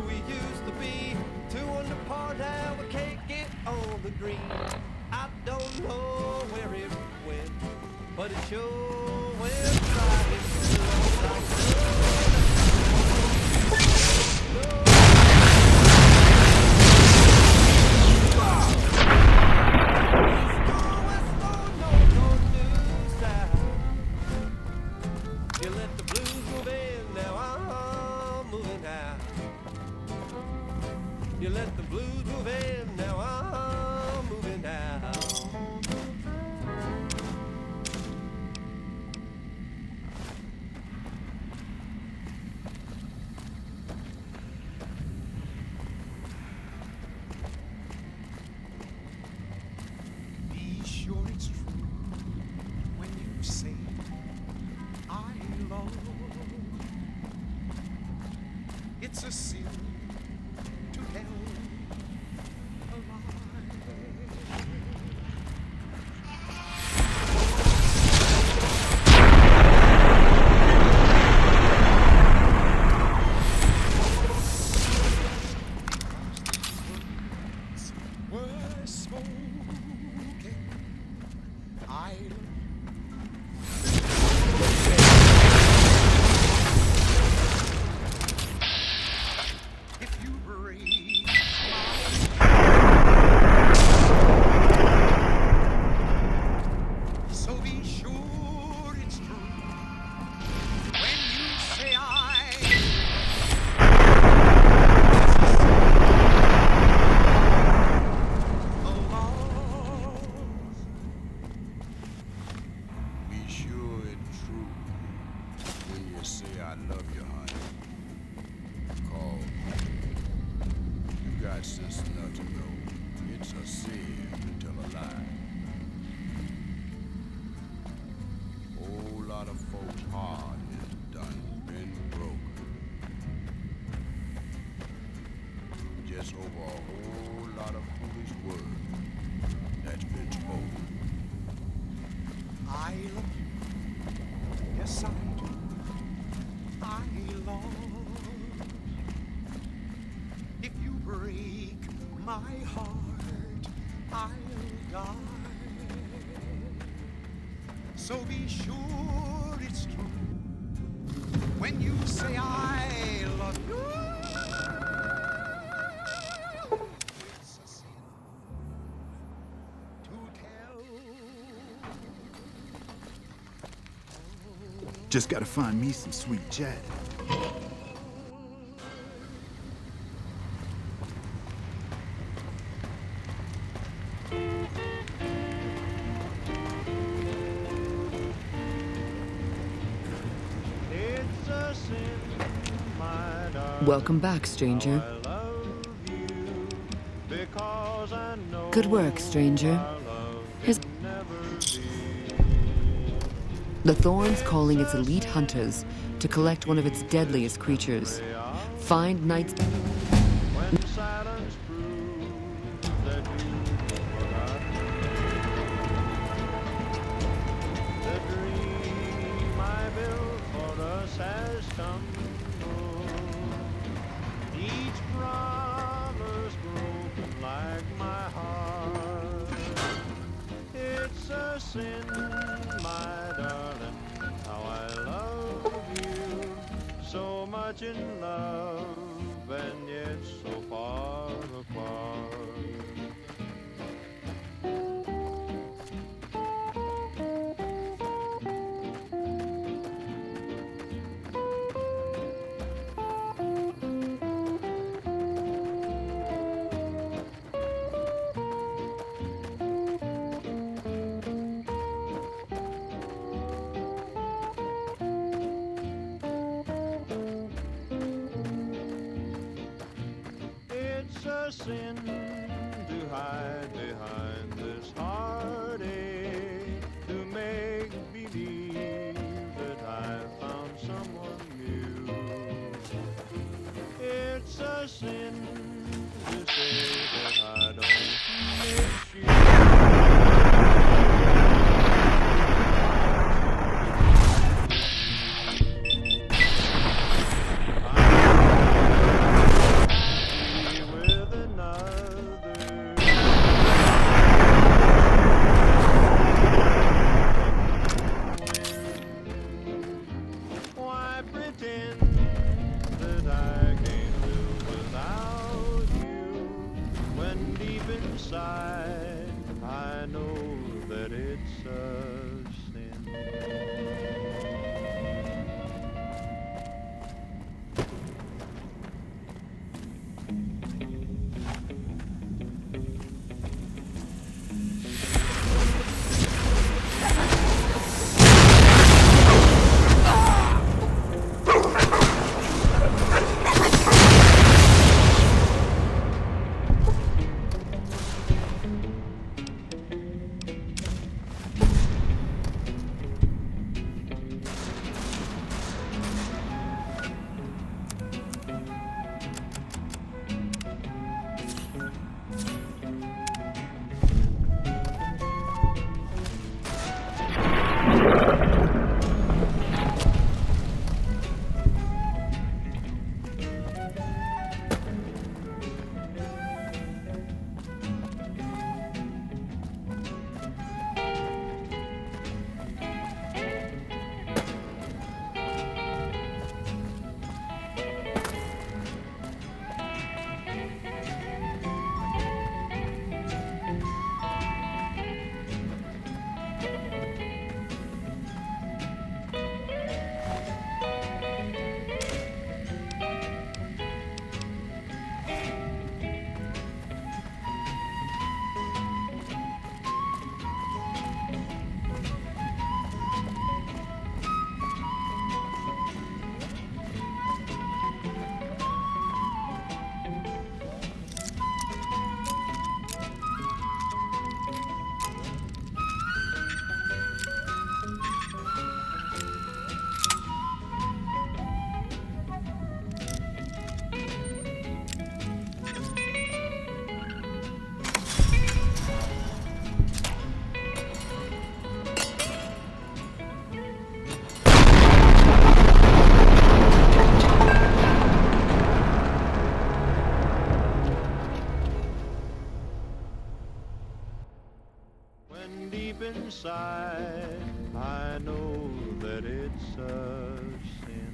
We used to be 2 under par, now we can't get on the green. I don't know where it went, but it sure went flying. You let the blues move in, now I'm moving out. You let the blues move in, now I'm moving out. Be sure it's true when you say I love. It's a sin to tell a lie. These words were spoken. I if you break so be sure it's true when you say Be sure it's true when you say I love you, honey. Cause you got sense enough to know it's a sin to tell a lie. Whole lot of folks' heart is done been broken. Just over a whole lot of foolish words that's been spoken. I love you. Yes, I do. I love. If you break my heart, I'll die. So be sure it's true when you say I love you. It's a sin to tell. Just gotta find me some sweet chat. Welcome back, stranger. I love you because I know Good work, stranger. our love Here's can never be. the Thorn's calling its elite hunters to collect one of its deadliest creatures. Find Knight's... When silence proves that you forgot the dream I built for us has come true. Each promise broken like my heart. It's a sin, my darling, how I love you. So much in love and yet so far apart. It's a sin to hide behind this heartache, to make believe that I found someone new. It's a sin to say that I don't miss you. With another. Why pretend that I can't live without you when deep inside I know that it's a sin? When deep inside I know that it's a sin.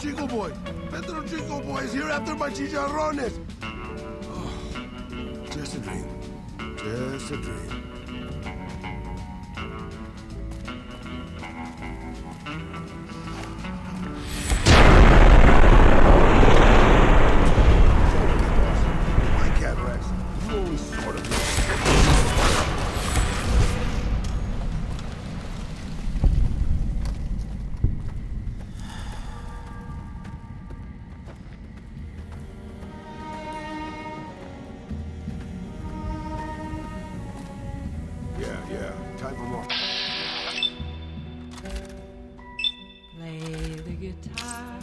Chico Boy. Pedro Chico Boy is here after my chicharrones. Oh, just a dream. Just a dream. My cataracts. You only sort of know. Yeah. Time for more. Play the guitar.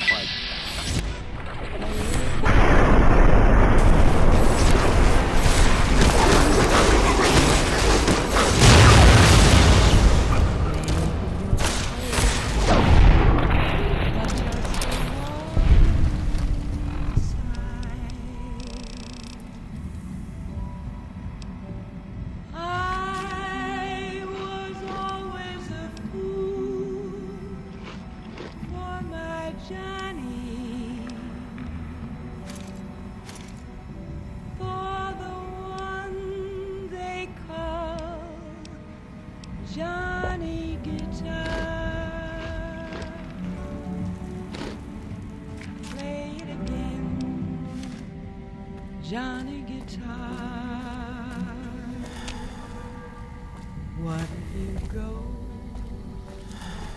I was always a fool for my Johnny, for the one they call Johnny Guitar. Play it again, Johnny Guitar. What if you go?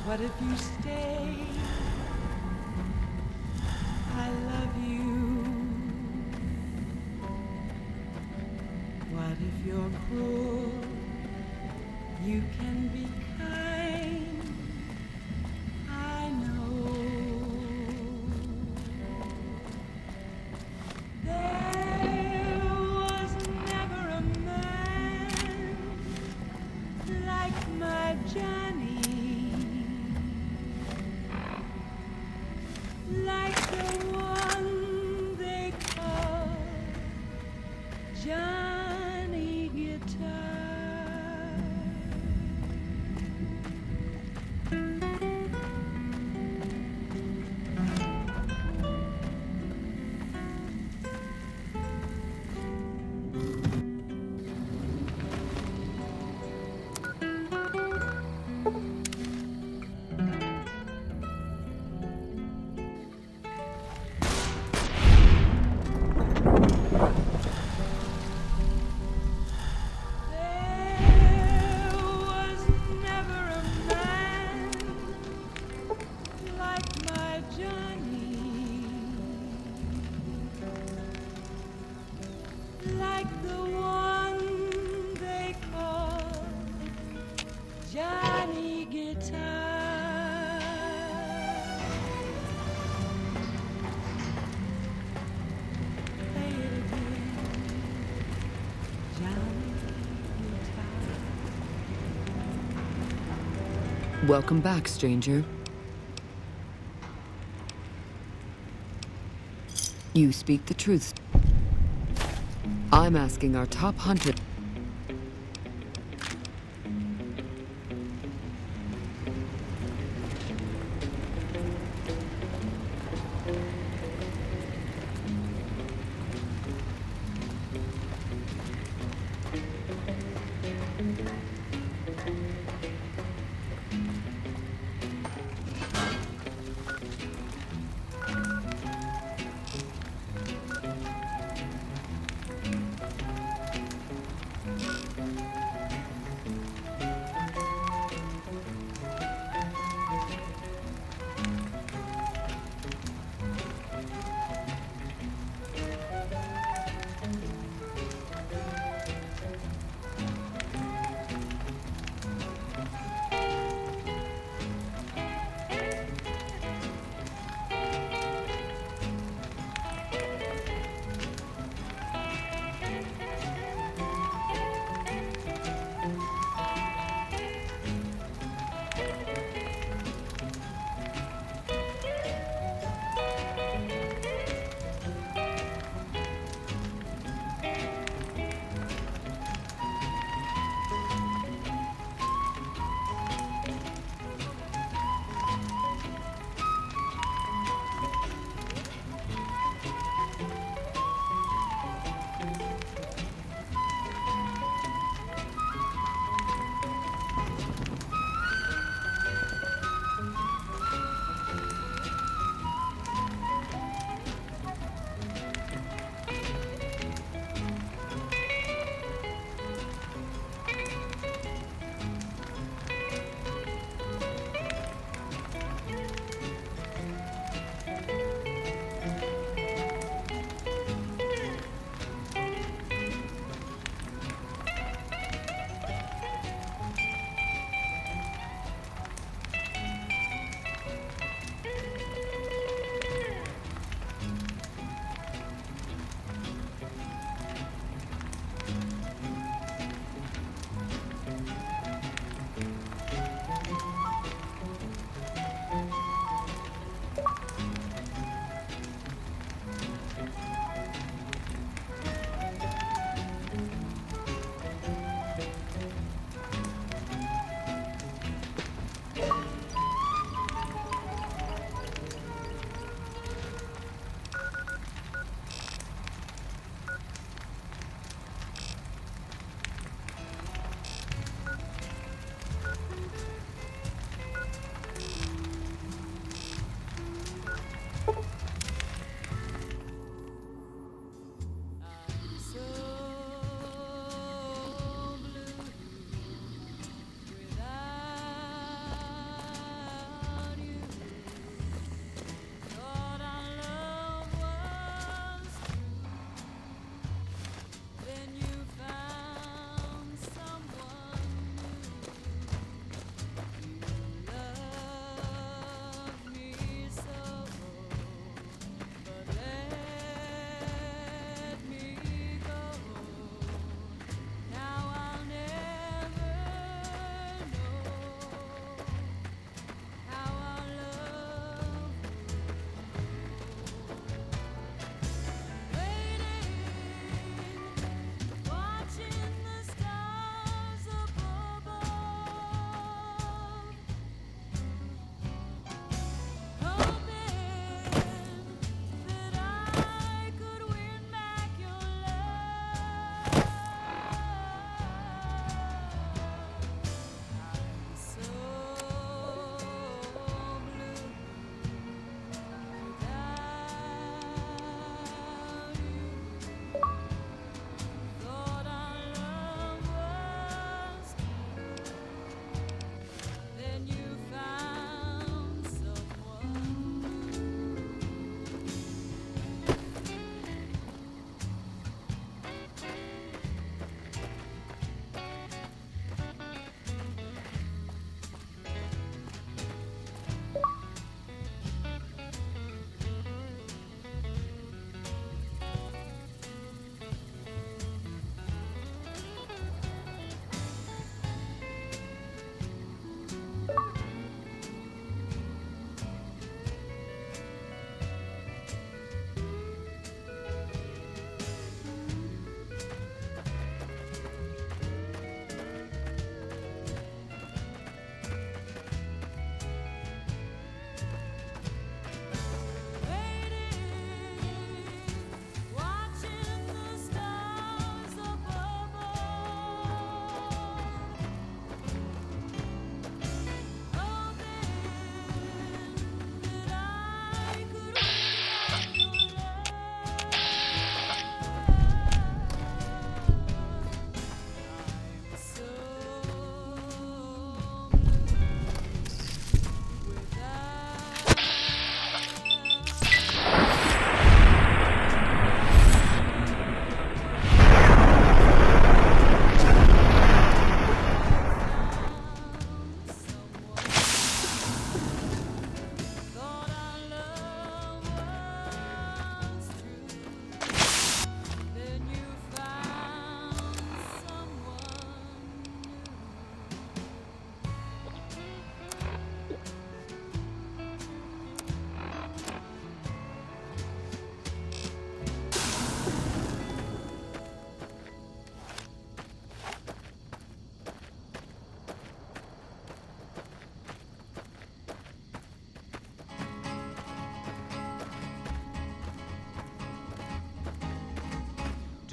What if you stay? I love you. What if you're cruel? You can be kind. I know. There was never a man like my Johnny, like the one they call Johnny Guitar. There was never a man like my Johnny, like the one they call Johnny Guitar. Play it again, Johnny Guitar. Welcome back, stranger. You speak the truth. I'm asking our top hunter.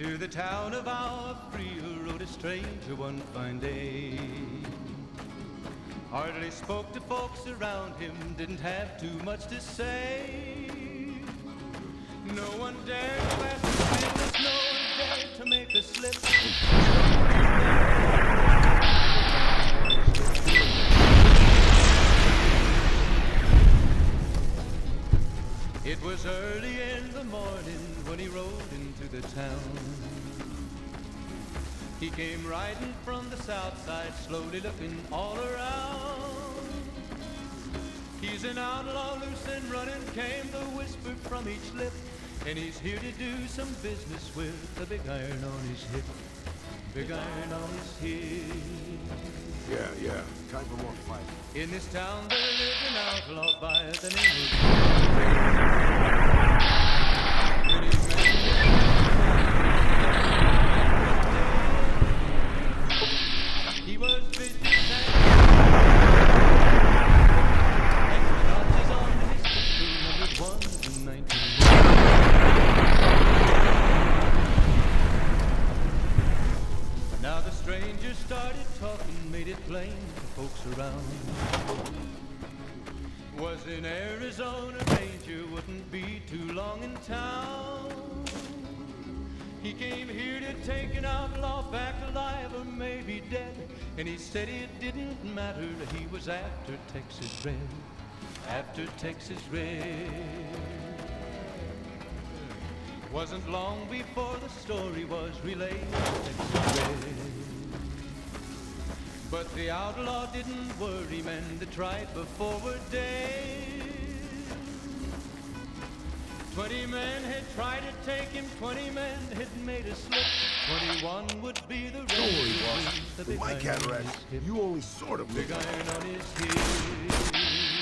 To the town of our Frio rode a stranger one fine day. Hardly spoke to folks around him, didn't have too much to say. No one dared to ask his business, no one dared to make a slip. It was early in the morning when he rode into the town. He came riding from the south side, slowly looking all around. He's an outlaw, loose and running, came the whisper from each lip. And he's here to do some business with a big iron on his hip. Big iron on his hip. Yeah. Time for more fight. In this town there lived an outlaw by the name of he was busy and notches on his pistol numbered 1 to 19. Now the stranger started talking, made it plain to folks around. Was in Arizona, Ranger wouldn't be too long in town. He came here to take an outlaw back alive or maybe dead. And he said it didn't matter, he was after Texas Red. After Texas Red. Wasn't long before the story was relayed to Texas Red. But the outlaw didn't worry, men that tried before were dead. 20 men had tried to take him, 20 men had made a slip. 21 would be the rest. Don't worry, boss. The With big my iron cataract, on his hip. you only sort of Big look. iron on his hip.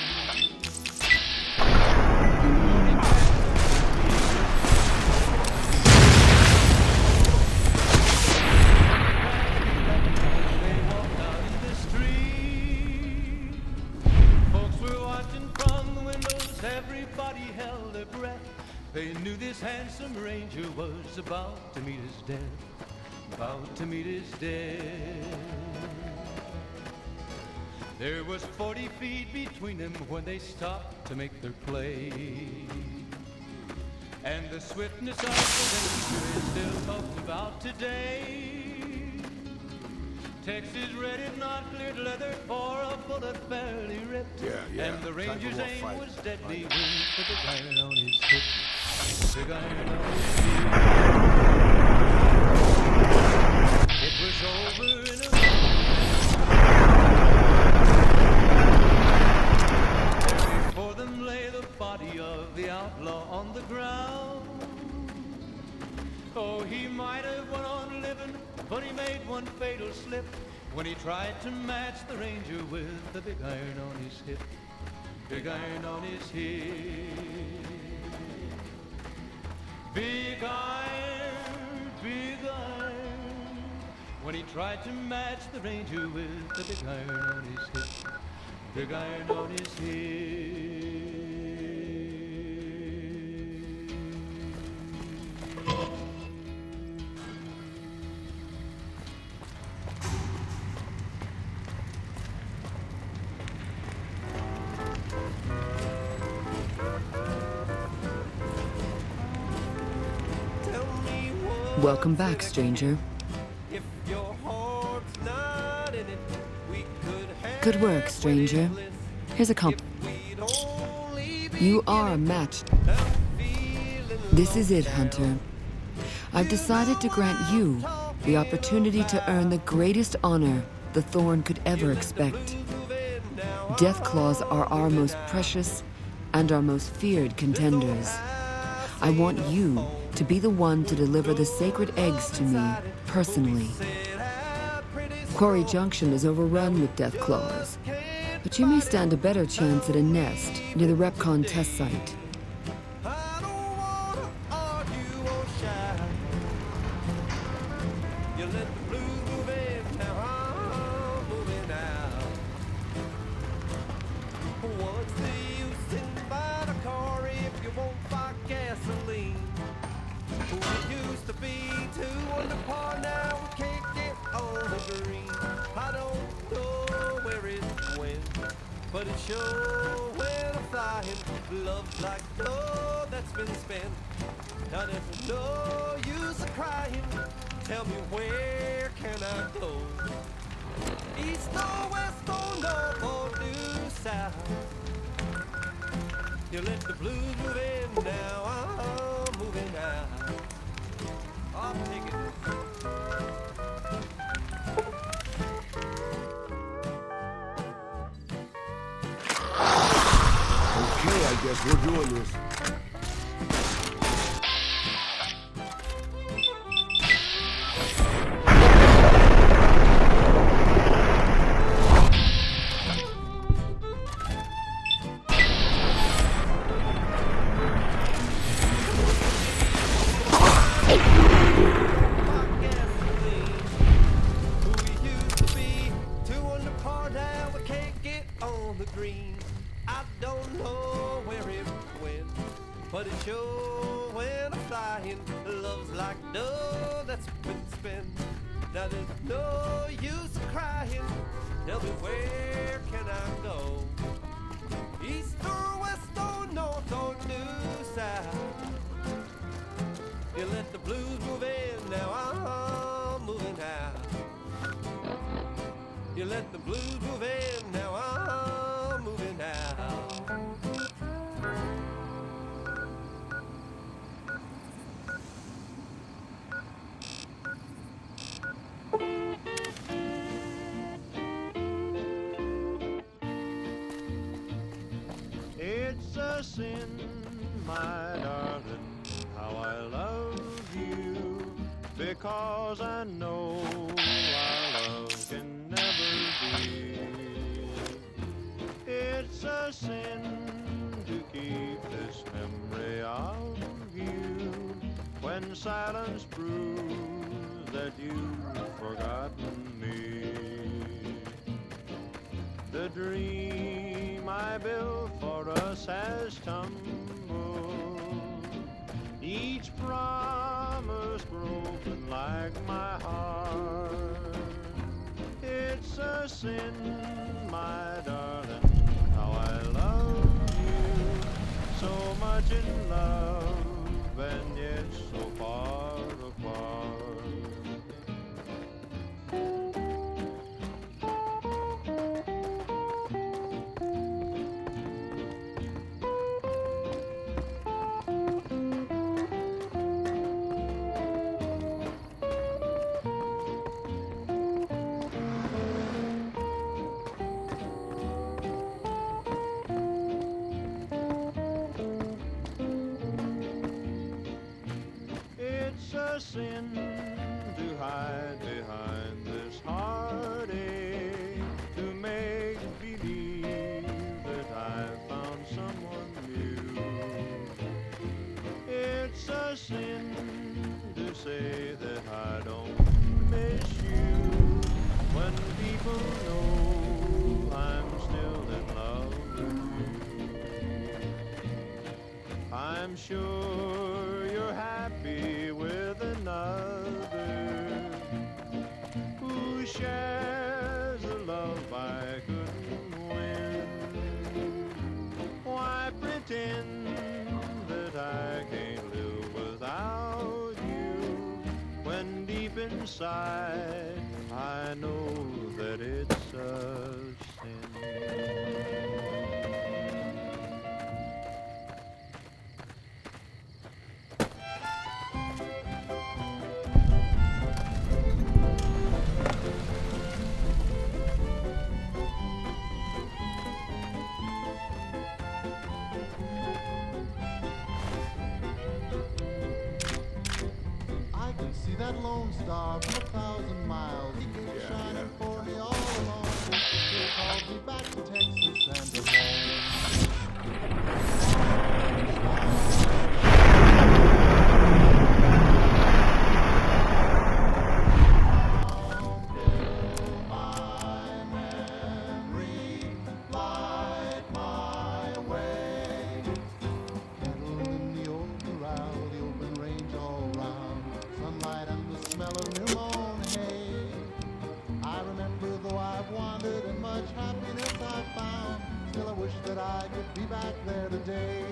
Everybody held their breath. They knew this handsome ranger was about to meet his death. About to meet his death. There was 40 feet between them when they stopped to make their play. And the swiftness of the ranger is still talked about today. Texas Red had not cleared leather for a bullet fairly ripped. Yeah. And the Time for ranger's more aim fight. was deadly with the big iron on his hip. Big iron on his hip. It was over in a moment. Before them lay the body of the outlaw on the ground. Oh, he might have went on living, but he made one fatal slip when he tried to match the ranger with the big iron on his hip. Big iron on his hip. Big iron, big iron. When he tried to match the ranger with the big iron on his hip. Big iron on his hip. Welcome back, stranger. Good work, stranger. Here's a comp. You are matched. This is it, Hunter. I've decided to grant you the opportunity to earn the greatest honor the Thorn could ever expect. Death Claws are our most precious and our most feared contenders. I want you to be the one to deliver the sacred eggs to me, personally. Quarry Junction is overrun with Death Claws, but you may stand a better chance at a nest near the Repcon test site. Who used to be too but it sure when I'm flying. Love's like gold that's been spent. Now there's no use of crying. Tell me where can I go? East or west or north or due south. You let the blues move in now. I'm moving out. I'll take it. Okay, I guess we're doing this. But it sure when I'm flying, love's like dough that's been spent. Now there's no use of crying. Tell me where can I go? East or west or north or due south. You let the blues move in, now I'm moving out. You let the blues move in, now I'm moving out. It's a sin, my darling, how I love you, because I know our love can never be. It's a sin to keep this memory of you when silence proves that you've forgotten me. The dream I built for us has tumbled, each promise broken like my heart. It's a sin, my darling, how I love you, so much in love and yet so far apart. It's a sin to hide behind this heartache, to make believe that I found someone new. It's a sin to say that I don't miss you, when people know I'm still in love with you. I'm sure you're happy with another who shares a love I couldn't win. Why pretend that I can't live without you, when deep inside I know that it's a sin. I can see that lone star from 1,000 miles. He came shining for me all along. He called me back to Texas and to home. My memory, light my way. Cattle in the old corral, the open range all round. Sunlight and the smell of new mown I could be back there today.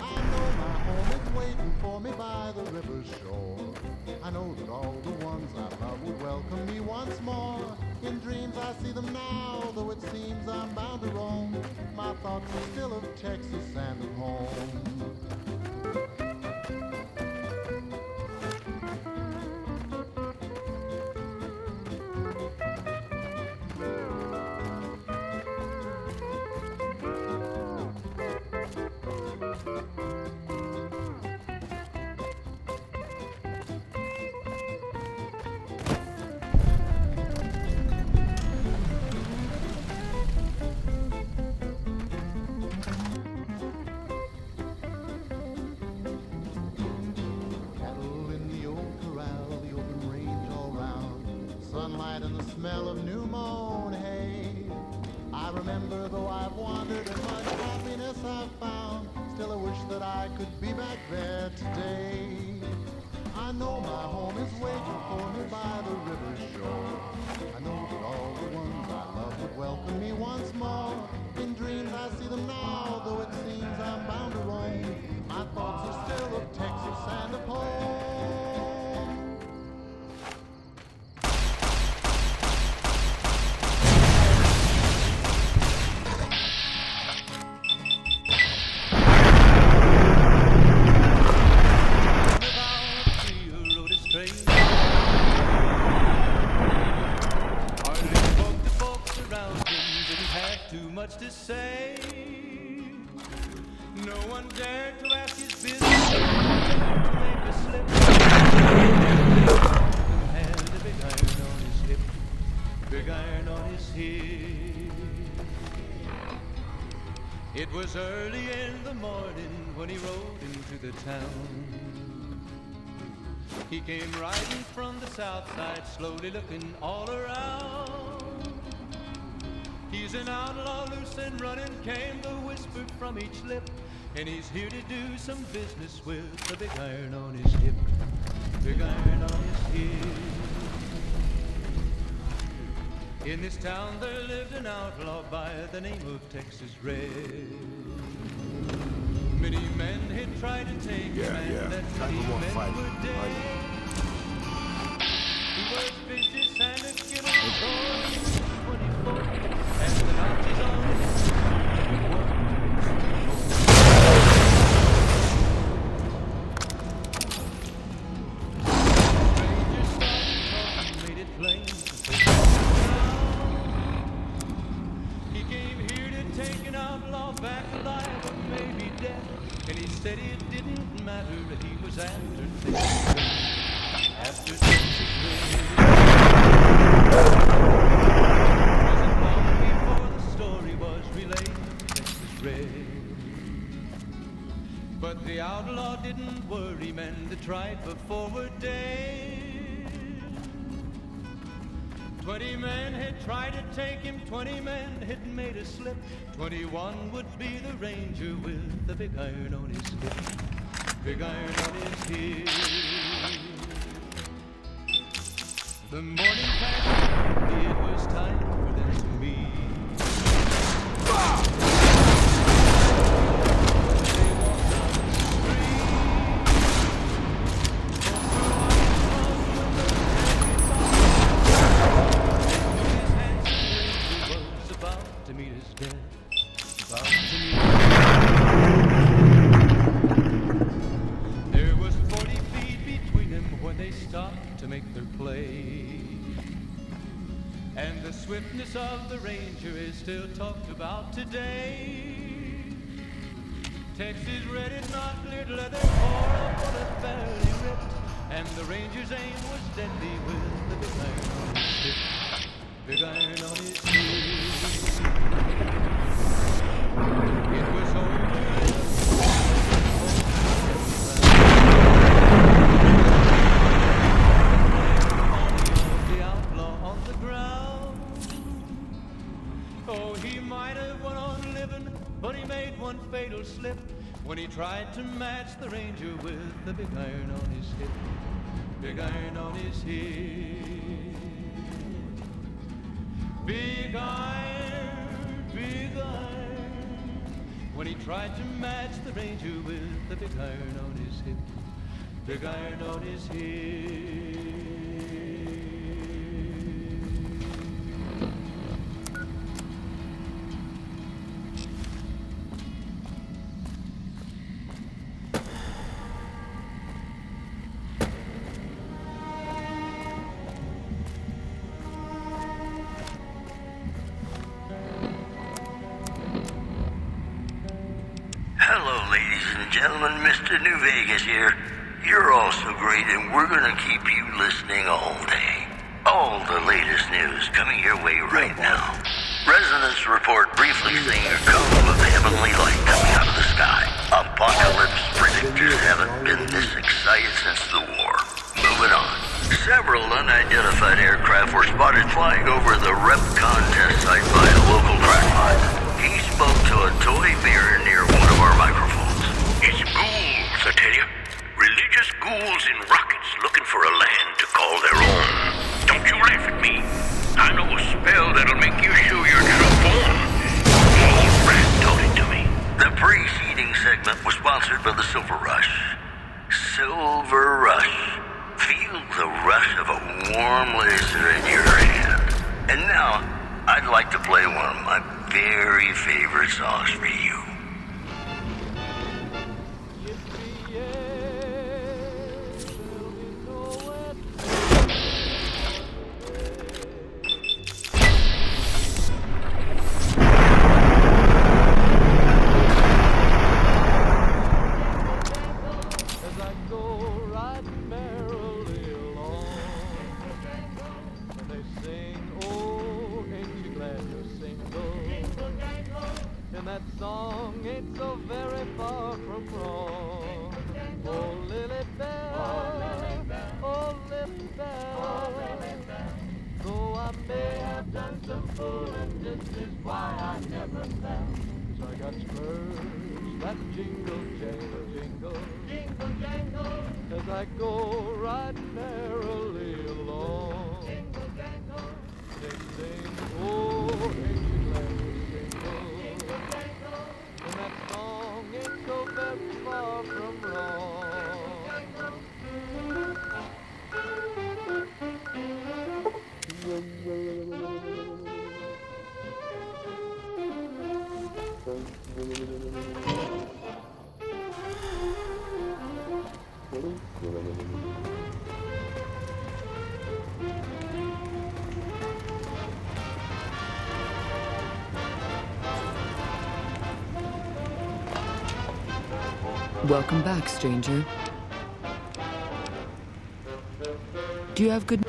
I know my home is waiting for me by the river's shore. I know that all the ones I love would welcome me once more. In dreams I see them now, though it seems I'm bound to roam. My thoughts are still of Texas and of home. And the smell of new mown hay. I remember, though I've wandered and much happiness I've found, still I wish that I could be back there today. I know my home is waiting for me by the river's shore. I know that all the ones I love would welcome me once more. In dreams I see them now, though it seems I'm bound to roam. My thoughts are still of Texas and of home. Much to say. No one dared to ask his business to make a slip. Had a big iron on his hip, big iron on his hip. It was early in the morning when he rode into the town. He came riding from the south side, slowly looking all around. He's an outlaw, loose and running, came the whisper from each lip. And he's here to do some business with a big iron on his hip, big iron on his hip. In this town there lived an outlaw by the name of Texas Red. Many men had tried to take him, and that many men were dead. He was vicious and a killer, 24. And the Nazis on his Stranger started talking, made it plain to take He came here to take an outlaw back alive or maybe dead. And he said it didn't matter, he was after Texas Red. After Texas Red. But the outlaw didn't worry men that tried before were dead. 20 men had tried to take him, 20 men had made a slip. 21 would be the ranger with the big iron on his hip, big iron on his hip. The morning passed, it was time for them to meet. There was 40 feet between them when they stopped to make their play. And the swiftness of the ranger is still talked about today. Texas Red is not clear to leather or a bullet barely ripped. And the ranger's aim was deadly with the big iron on his hip, big iron on his hip. It was over. The outlaw on the ground. Oh, he might have went on living, but he made one fatal slip when he tried to match the ranger with the big iron on his hip, big iron on his hip. Big iron, big iron. tried to match the ranger with the big iron on his hip. Big iron on his hip. Hello, ladies and gentlemen. Mr. New Vegas here. You're all so great, and we're gonna keep you listening all day. All the latest news coming your way right now. Residents report briefly seeing a column of heavenly light coming out of the sky. Apocalypse predictors haven't been this excited since the war. Moving on. Several unidentified aircraft were spotted flying over the REPCON test site by a local crackpot. He spoke to a toy mirror near one of our microphones. It's ghouls, I tell you. Religious ghouls in rockets looking for a land to call their own. Don't you laugh at me. I know a spell that'll make you show your true form. Old Rat taught it to me. The preceding segment was sponsored by the Silver Rush. Silver Rush. Feel the rush of a warm laser in your hand. And now, I'd like to play one of my very favorite songs for you. And that song ain't so very far from wrong. Oh, Lily Bell, oh, Lily Bell. Though I may have done some fooling, this is why I never fell. 'Cause I got spurs that jingle, jangle, jingle, jingle, jangle. As I go riding merrily along. Jingle, jangle. They sing, oh, ain't you glad you jingle? And that song ain't so very far from wrong. Welcome back, stranger. Do you have good...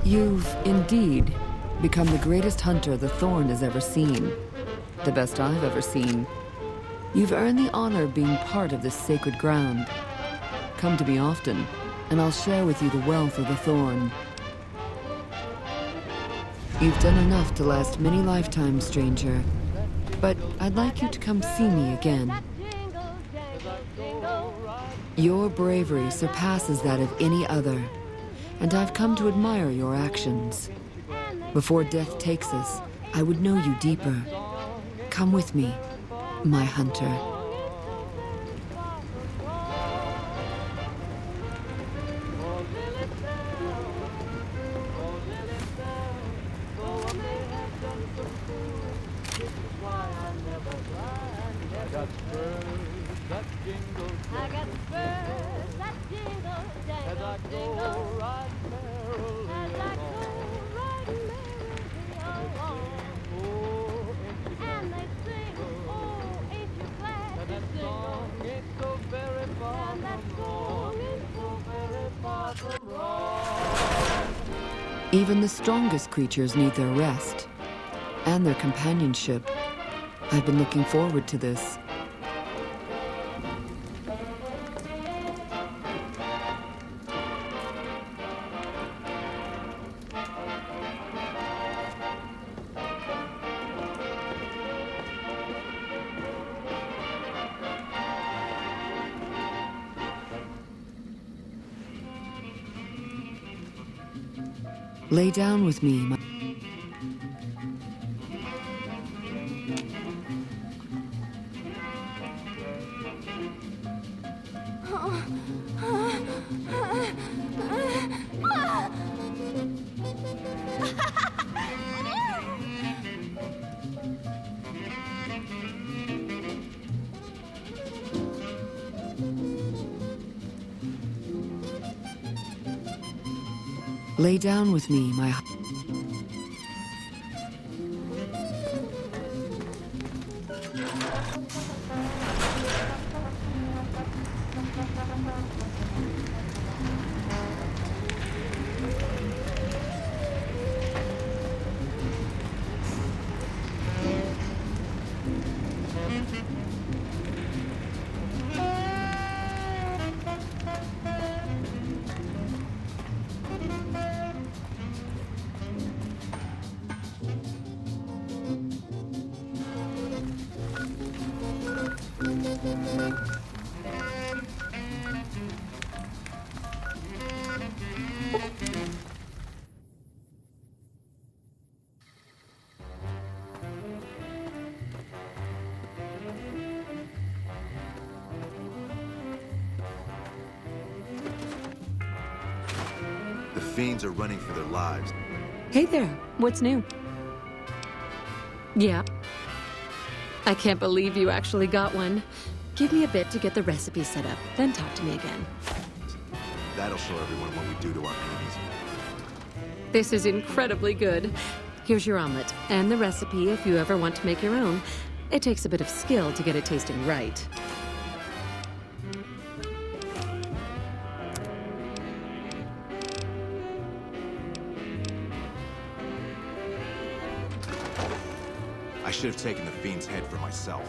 You've, indeed, become the greatest hunter the Thorn has ever seen. The best I've ever seen. You've earned the honor of being part of this sacred ground. Come to me often, and I'll share with you the wealth of the Thorn. You've done enough to last many lifetimes, stranger. But I'd like you to come see me again. Your bravery surpasses that of any other, and I've come to admire your actions. Before death takes us, I would know you deeper. Come with me, my hunter. Even the strongest creatures need their rest and their companionship. I've been looking forward to this. Lay down with me, my... Lay down with me, my... The fiends are running for their lives. Hey there, what's new? Yeah. I can't believe you actually got one. Give me a bit to get the recipe set up, then talk to me again. That'll show everyone what we do to our enemies. This is incredibly good. Here's your omelet, and the recipe if you ever want to make your own. It takes a bit of skill to get it tasting right. I should have taken the fiend's head for myself.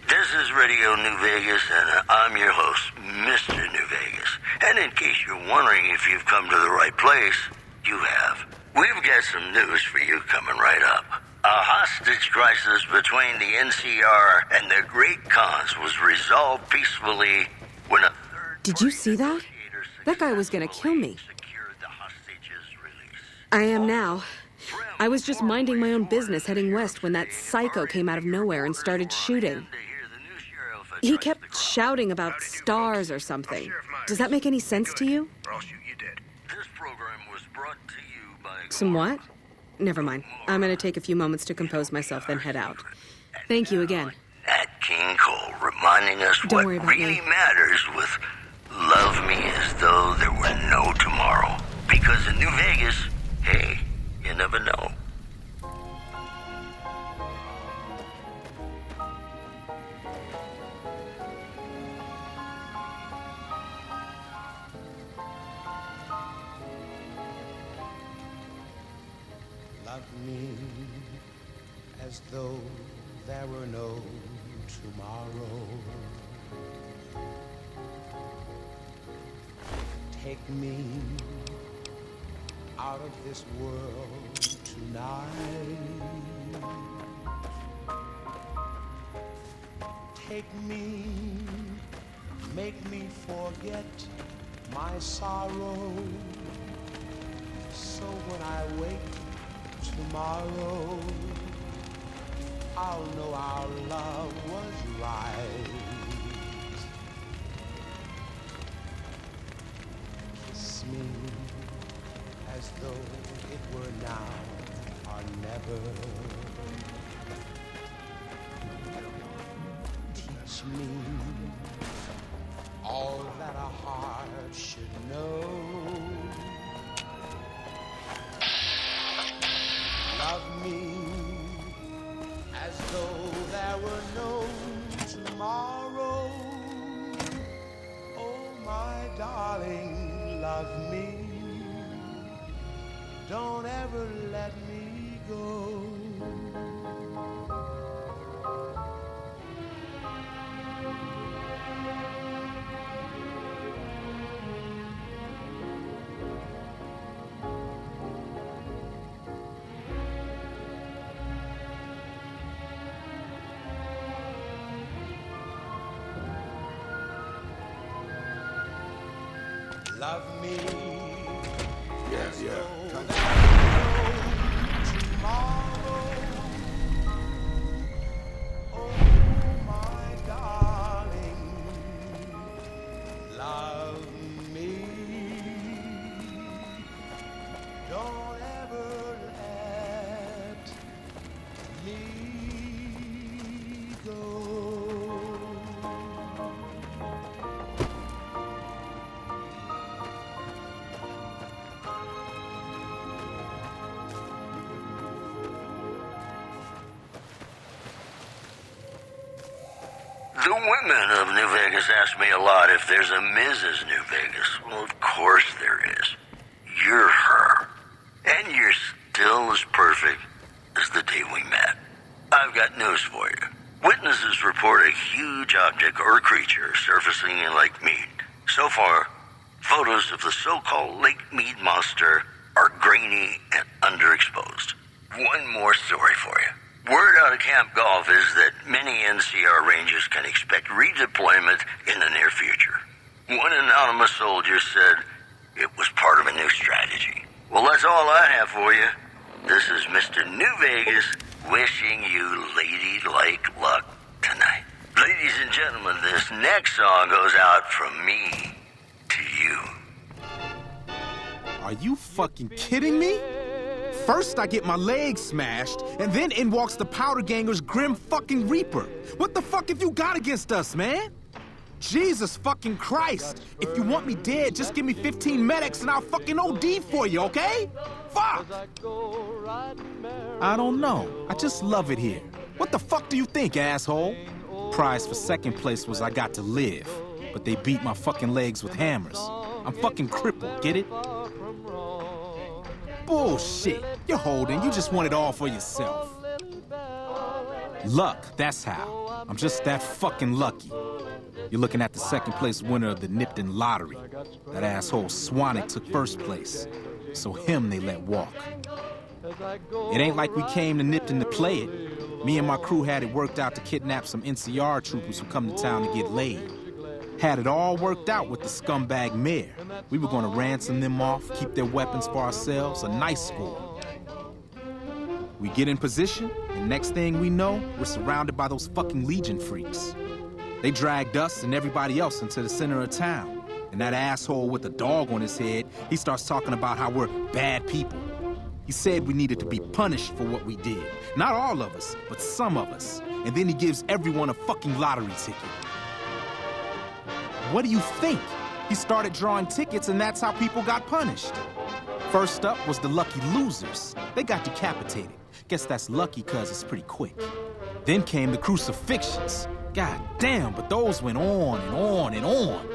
This is Radio New Vegas, and I'm your host, Mr. New Vegas. And in case you're wondering if you've come to the right place, you have. We've got some news for you coming right up. A hostage crisis between the NCR and the Great Khans was resolved peacefully when a third... Did you see that? That guy was gonna kill me. I am now. I was just minding my own business heading west when that psycho came out of nowhere and started shooting. He kept shouting about stars or something. Does that make any sense to you? Some what? Never mind. I'm gonna take a few moments to compose myself, then head out. Thank you again. Nat King Cole reminding us what really matters with Love Me As Though There Were No Tomorrow. Because in New Vegas, hey, you never know. Love me as though there were no tomorrow. Take me out of this world tonight. Take me, make me forget my sorrow. So when I wake tomorrow, I'll know our love was right. Kiss me as though it were now or never. Teach me all that a heart should know. love me as though there were no tomorrow. Oh, my darling, love me. Don't ever let me go. Love me. Yeah. Tomorrow. Oh, my darling, love me. Don't ever let me go. The women of New Vegas ask me a lot if there's a Mrs. New Vegas. Well, of course there is. You're her. And you're still as perfect as the day we met. I've got news for you. Witnesses report a huge object or creature surfacing in Lake Mead. So far, photos of the so-called Lake Mead monster are grainy and underexposed. One more story for you. Word out of Camp Golf is that many NCR Rangers can expect redeployment in the near future. One anonymous soldier said it was part of a new strategy. Well, that's all I have for you. This is Mr. New Vegas wishing you ladylike luck tonight. Ladies and gentlemen, this next song goes out from me to you. Are you fucking kidding me? First, I get my leg smashed, and then in walks the Powder Ganger's Grim fucking Reaper. What the fuck have you got against us, man? Jesus fucking Christ. If you want me dead, just give me 15 medics and I'll fucking OD for you, okay? Fuck! I don't know. I just love it here. What the fuck do you think, asshole? Prize for second place was I got to live, but they beat my fucking legs with hammers. I'm fucking crippled, get it? Bullshit. You're holding. You just want it all for yourself. Luck, that's how. I'm just that fucking lucky. You're looking at the second place winner of the Nipton lottery. That asshole Swanick took first place. So him they let walk. It ain't like we came to Nipton to play it. Me and my crew had it worked out to kidnap some NCR troopers who come to town to get laid. Had it all worked out with the scumbag mayor. We were gonna ransom them off, keep their weapons for ourselves, a nice score. We get in position, and next thing we know, we're surrounded by those fucking Legion freaks. They dragged us and everybody else into the center of town. And that asshole with the dog on his head, he starts talking about how we're bad people. He said we needed to be punished for what we did. Not all of us, but some of us. And then he gives everyone a fucking lottery ticket. What do you think? He started drawing tickets and that's how people got punished. First up was the lucky losers. They got decapitated. Guess that's lucky cause it's pretty quick. Then came the crucifixions. God damn, but those went on and on and on.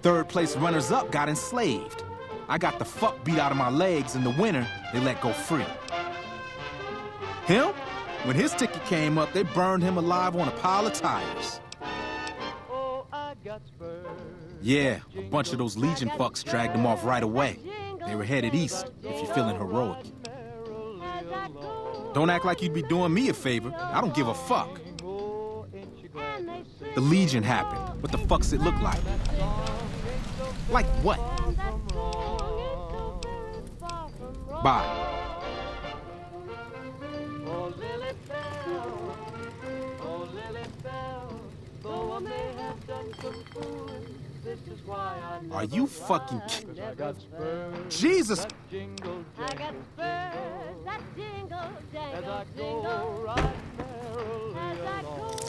Third place runners-up got enslaved. I got the fuck beat out of my legs, and the winner, they let go free. Him? When his ticket came up, they burned him alive on a pile of tires. Yeah, a bunch of those Legion fucks dragged him off right away. They were headed east, if you're feeling heroic. Don't act like you'd be doing me a favor. I don't give a fuck. The Legion happened. What the fuck's it look like? Like what? Bye. Are you fucking kidding? Jesus! I got spurs that jingle, jangle, jingle. As I go riding merrily along.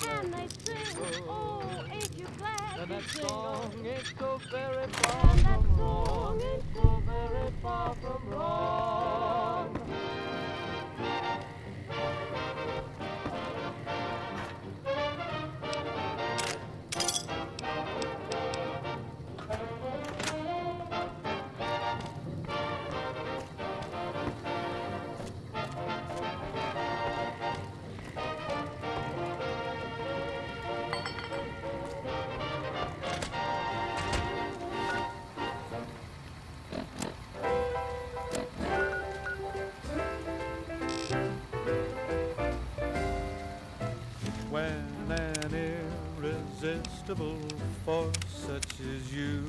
And they sing, oh, ain't you glad you jingle? And that song ain't so very irresistible force such as you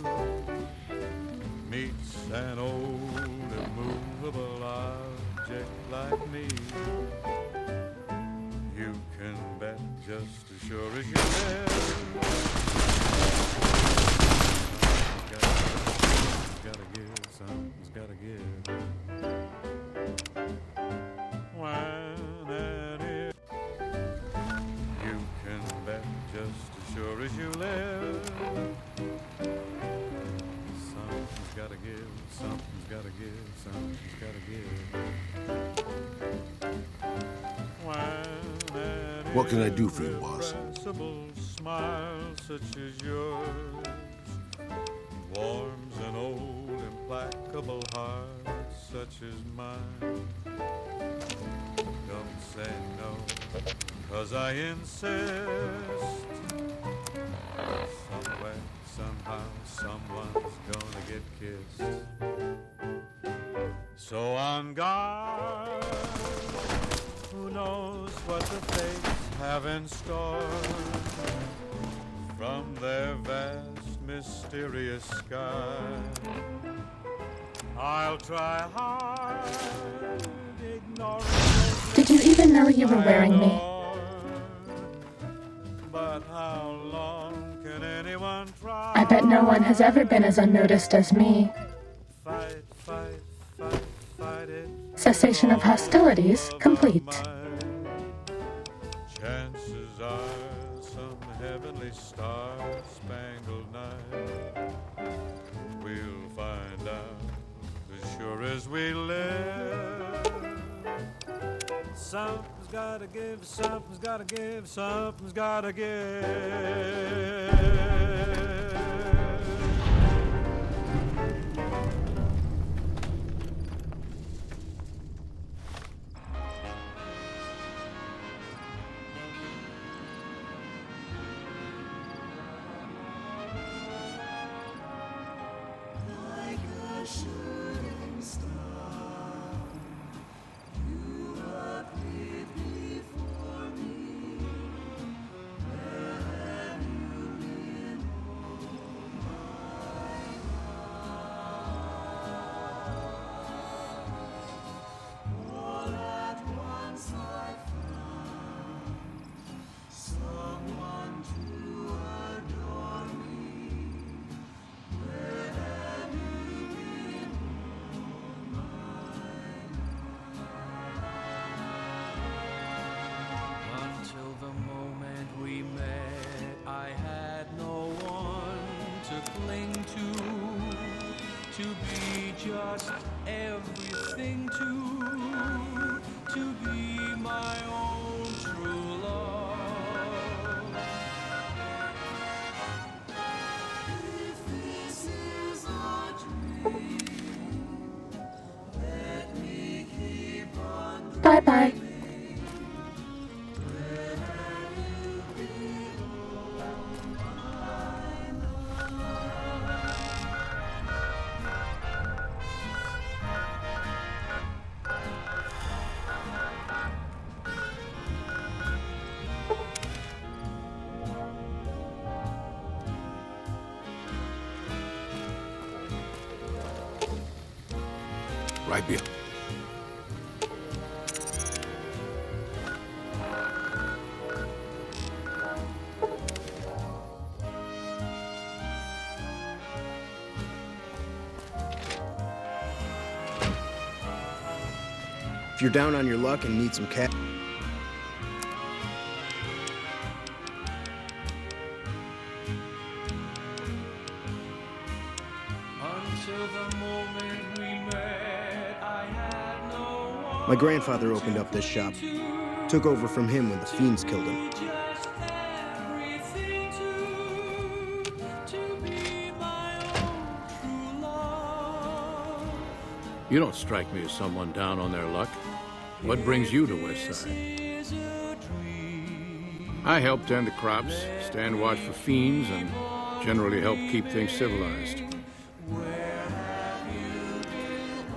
meets an old immovable object like me. You can bet just as sure as you live. Gotta give, something's gotta give. When and if you can bet just as sure as you live. Something's gotta give, something's gotta give, something's gotta give. When and What can I do for you, boss? irrepressible smile such as yours warms an old implacable heart such as mine. Don't say no, 'cause I insist. Somewhere, somehow, someone's gonna get kissed. So on guard, who knows what the fates have in store from their vast, mysterious sky. I'll try hard, ignoring Did you even know you were wearing me? but how long can anyone try? I bet no one has ever been as unnoticed as me. Fight, fight, fight, fight it. Cessation of hostilities complete. Chances are some heavenly star-spangled night we'll find out as sure as we live. Something's gotta give, something's gotta give, something's gotta give. Until the moment we met, I had no one to cling to be just everything to be my own true love. If this is a dream, let me keep on dreaming. Bye-bye. Right here. If you're down on your luck and need some cash. Until the moment we met, I had no one. My grandfather opened up this shop. Took over from him when the fiends killed him. Just everything to be my own true love. You don't strike me as someone down on their luck. What brings you to Westside? I help tend the crops, stand watch for fiends, and generally help keep things civilized.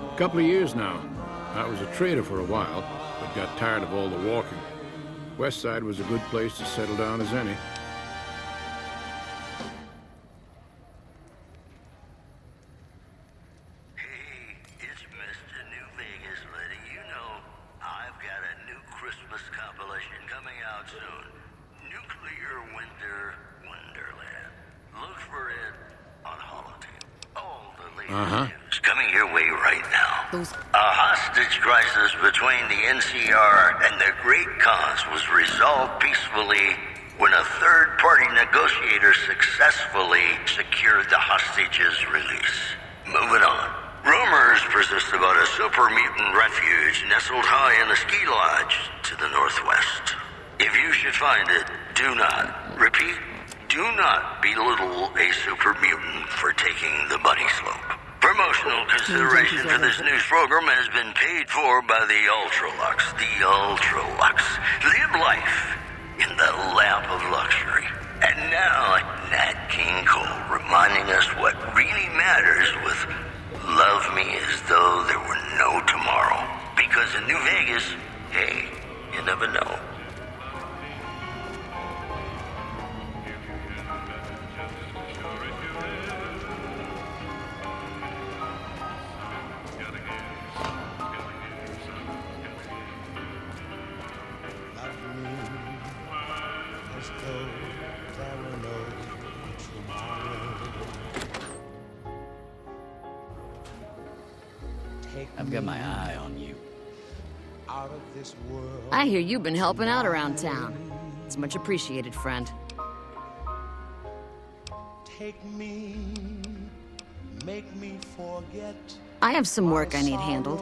A couple of years now. I was a trader for a while, but got tired of all the walking. Westside was a good place to settle down as any. Uh-huh. It's coming your way right now. A hostage crisis between the NCR and the Great Cause was resolved peacefully when a third-party negotiator successfully secured the hostage's release. Moving on. Rumors persist about a super mutant refuge nestled high in a ski lodge to the northwest. If you should find it, do not, repeat, do not belittle a super mutant for taking the bunny slope. Promotional consideration for this news program has been paid for by the Ultralux. The Ultralux. Live life in the lap of luxury. And now, Nat King Cole reminding us what really matters with Love Me As Though There Were No Tomorrow. Because in New Vegas, hey, you never know. I've got my eye on you. I hear you've been helping out around town. It's much appreciated, friend. Take me, make me forget. I have some work I need handled.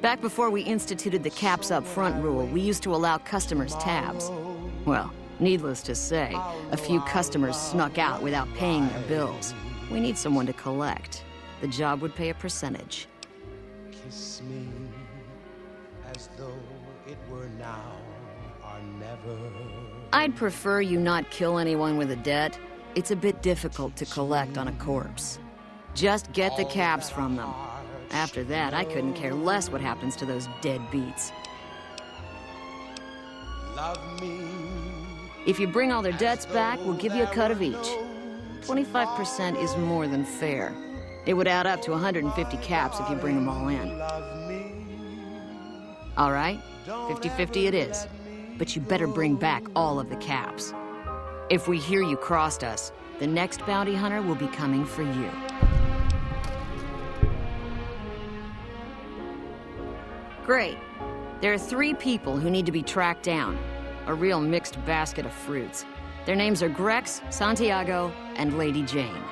Back before we instituted the caps up front rule, we used to allow customers tabs. Well, needless to say, a few customers snuck out without paying their bills. We need someone to collect. The job would pay a percentage. Kiss me as though it were now or never. I'd prefer you not kill anyone with a debt. It's a bit difficult to collect on a corpse. Just get the caps from them. After that, I couldn't care less what happens to those deadbeats. Love me. If you bring all their debts back, we'll give you a cut of each. 25% is more than fair. It would add up to 150 caps if you bring them all in. All right, 50-50 it is. But you better bring back all of the caps. If we hear you crossed us, the next bounty hunter will be coming for you. Great. There are 3 people who need to be tracked down. A real mixed basket of fruits. Their names are Grex, Santiago, and Lady Jane.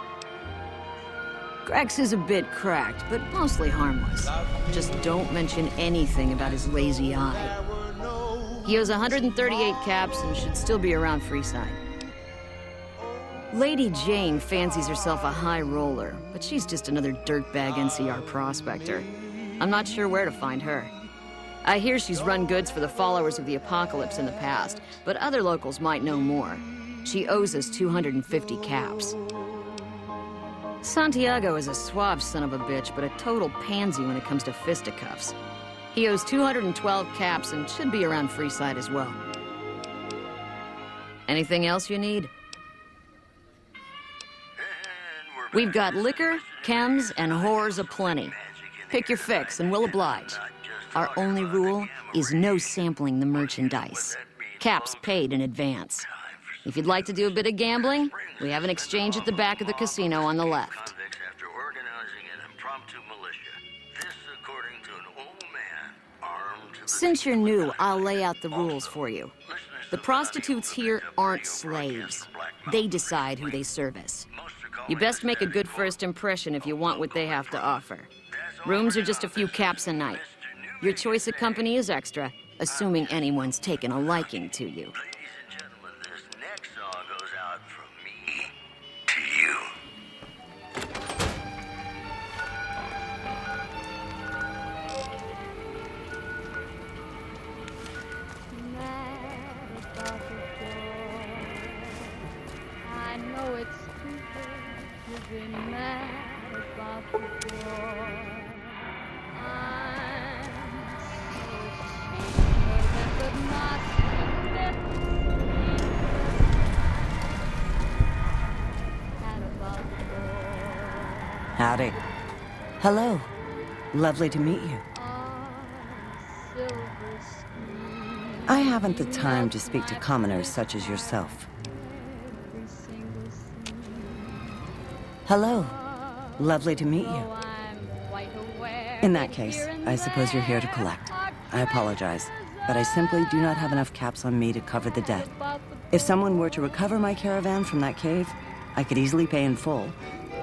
Grex is a bit cracked, but mostly harmless. Just don't mention anything about his lazy eye. He owes 138 caps and should still be around Freeside. Lady Jane fancies herself a high roller, but she's just another dirtbag NCR prospector. I'm not sure where to find her. I hear she's run goods for the followers of the Apocalypse in the past, but other locals might know more. She owes us 250 caps. Santiago is a suave son of a bitch, but a total pansy when it comes to fisticuffs. He owes 212 caps and should be around Freeside as well. Anything else you need? We've got liquor, chems, and whores aplenty. Pick your fix and we'll oblige. Our only rule is no sampling the merchandise. Caps paid in advance. If you'd like to do a bit of gambling, we have an exchange at the back of the casino on the left. Since you're new, I'll lay out the rules for you. The prostitutes here aren't slaves. They decide who they service. You best make a good first impression if you want what they have to offer. Rooms are just a few caps a night. Your choice of company is extra, assuming anyone's taken a liking to you. I know it's stupid to be mad about the war. I'm so ashamed, but not Howdy. Hello. Lovely to meet you. I haven't the time to speak to commoners such as yourself. Hello. Lovely to meet you. In that case, I suppose you're here to collect. I apologize, but I simply do not have enough caps on me to cover the debt. If someone were to recover my caravan from that cave, I could easily pay in full.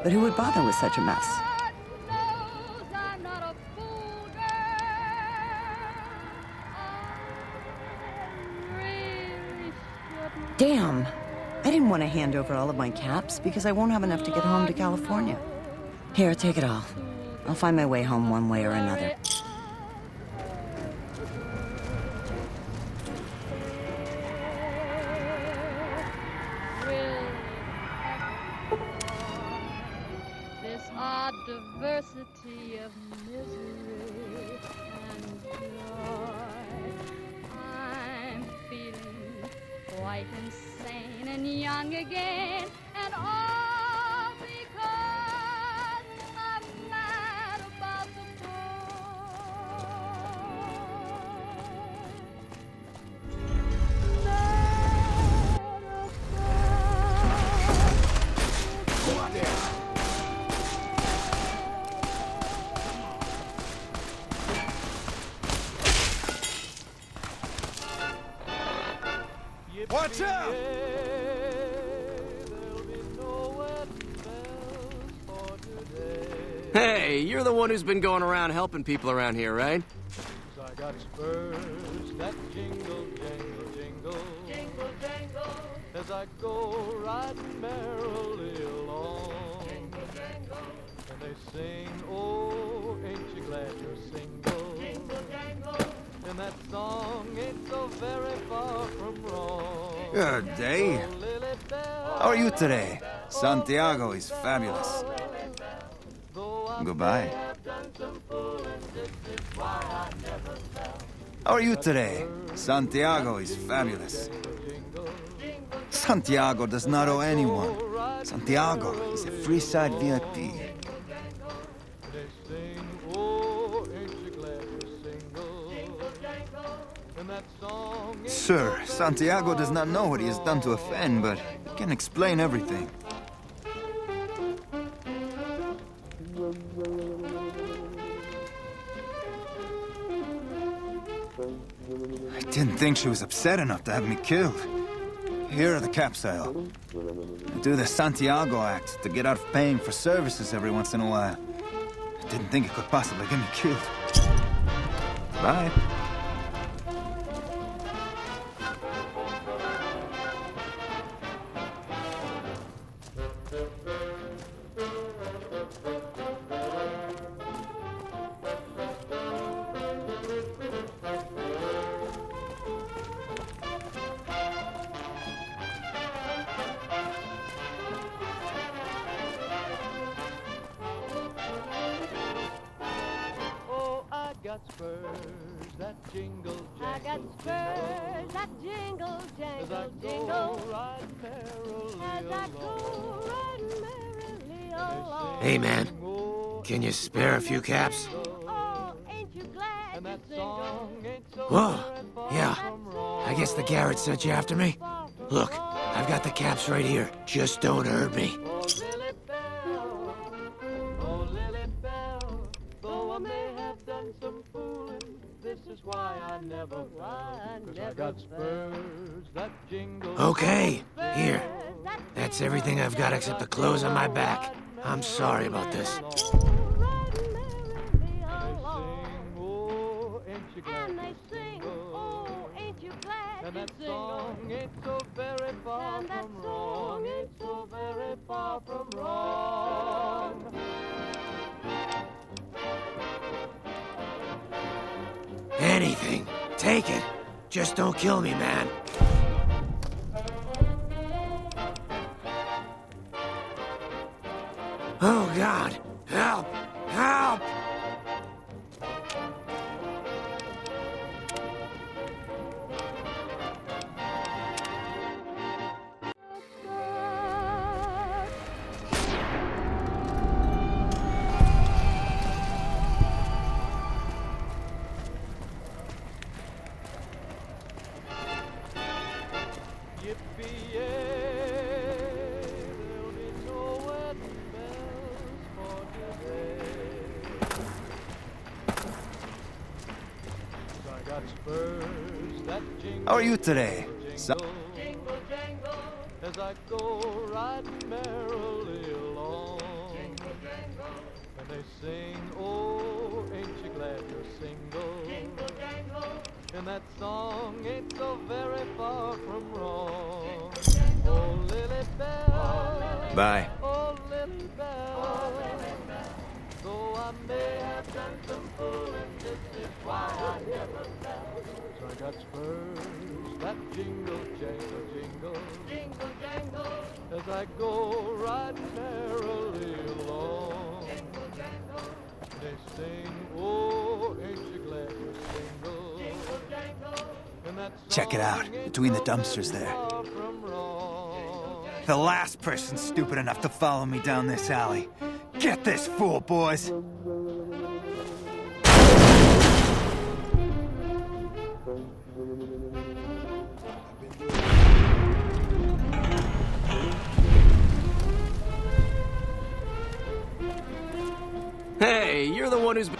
But who would bother with such a mess? Damn! I didn't want to hand over all of my caps because I won't have enough to get home to California. Here, take it all. I'll find my way home one way or another. This odd diversity of misery and joy. I'm feeling quite insane and young again, and all because I'm mad about the Watch out! Hey, you're the one who's been going around helping people around here, right? I got spurs that jingle, jangle, jingle, jingle, jangle, as I go riding merrily along. Jingle, jangle. And they sing, oh, ain't you glad you're single? Jingle, jangle. And that song ain't so very far from wrong. Good day. How are you today? Santiago is fabulous. Goodbye. How are you today? Santiago is fabulous. Santiago does not owe anyone. Santiago is a Freeside VIP. Sir, Santiago does not know what he has done to offend, but he can explain everything. I didn't think she was upset enough to have me killed. Here are the caps I owe. I do the Santiago act to get out of paying for services every once in a while. I didn't think it could possibly get me killed. Bye. got spurs that jingle, jangle, I got spurs that jingle, jangle, jingle. As I go riding merrily along. Hey, man. Can you spare a few caps? Oh, ain't you glad you're single? Whoa. Yeah. I guess the Garrett sent you after me. Look, I've got the caps right here. Just don't hurt me. Okay, here. That's everything I've got except the clothes on my back. I'm sorry about this. And they sing, oh, ain't you glad you're single? Ain't so very far And that from song wrong. ain't so very far from wrong. Anything. Take it. Just don't kill me, man. Oh, God. Help! Help! first, that jingle, How are you today? jingle, as I go riding merrily along. And they sing, oh, ain't you glad you're single? And that song ain't so very far from wrong. Oh, Lily Bell. Bye. Oh, Lily Bell. Though I may have done some fooling, this is why I never left. So I got first, that jingle, jangle, jingle, jingle, jangle, as I go riding merrily along. They sing, oh, ain't you glad you're single? And that Check it out, between the dumpsters there. The last person stupid enough to follow me down this alley. Get this fool, boys! Hey, you're the one who's been...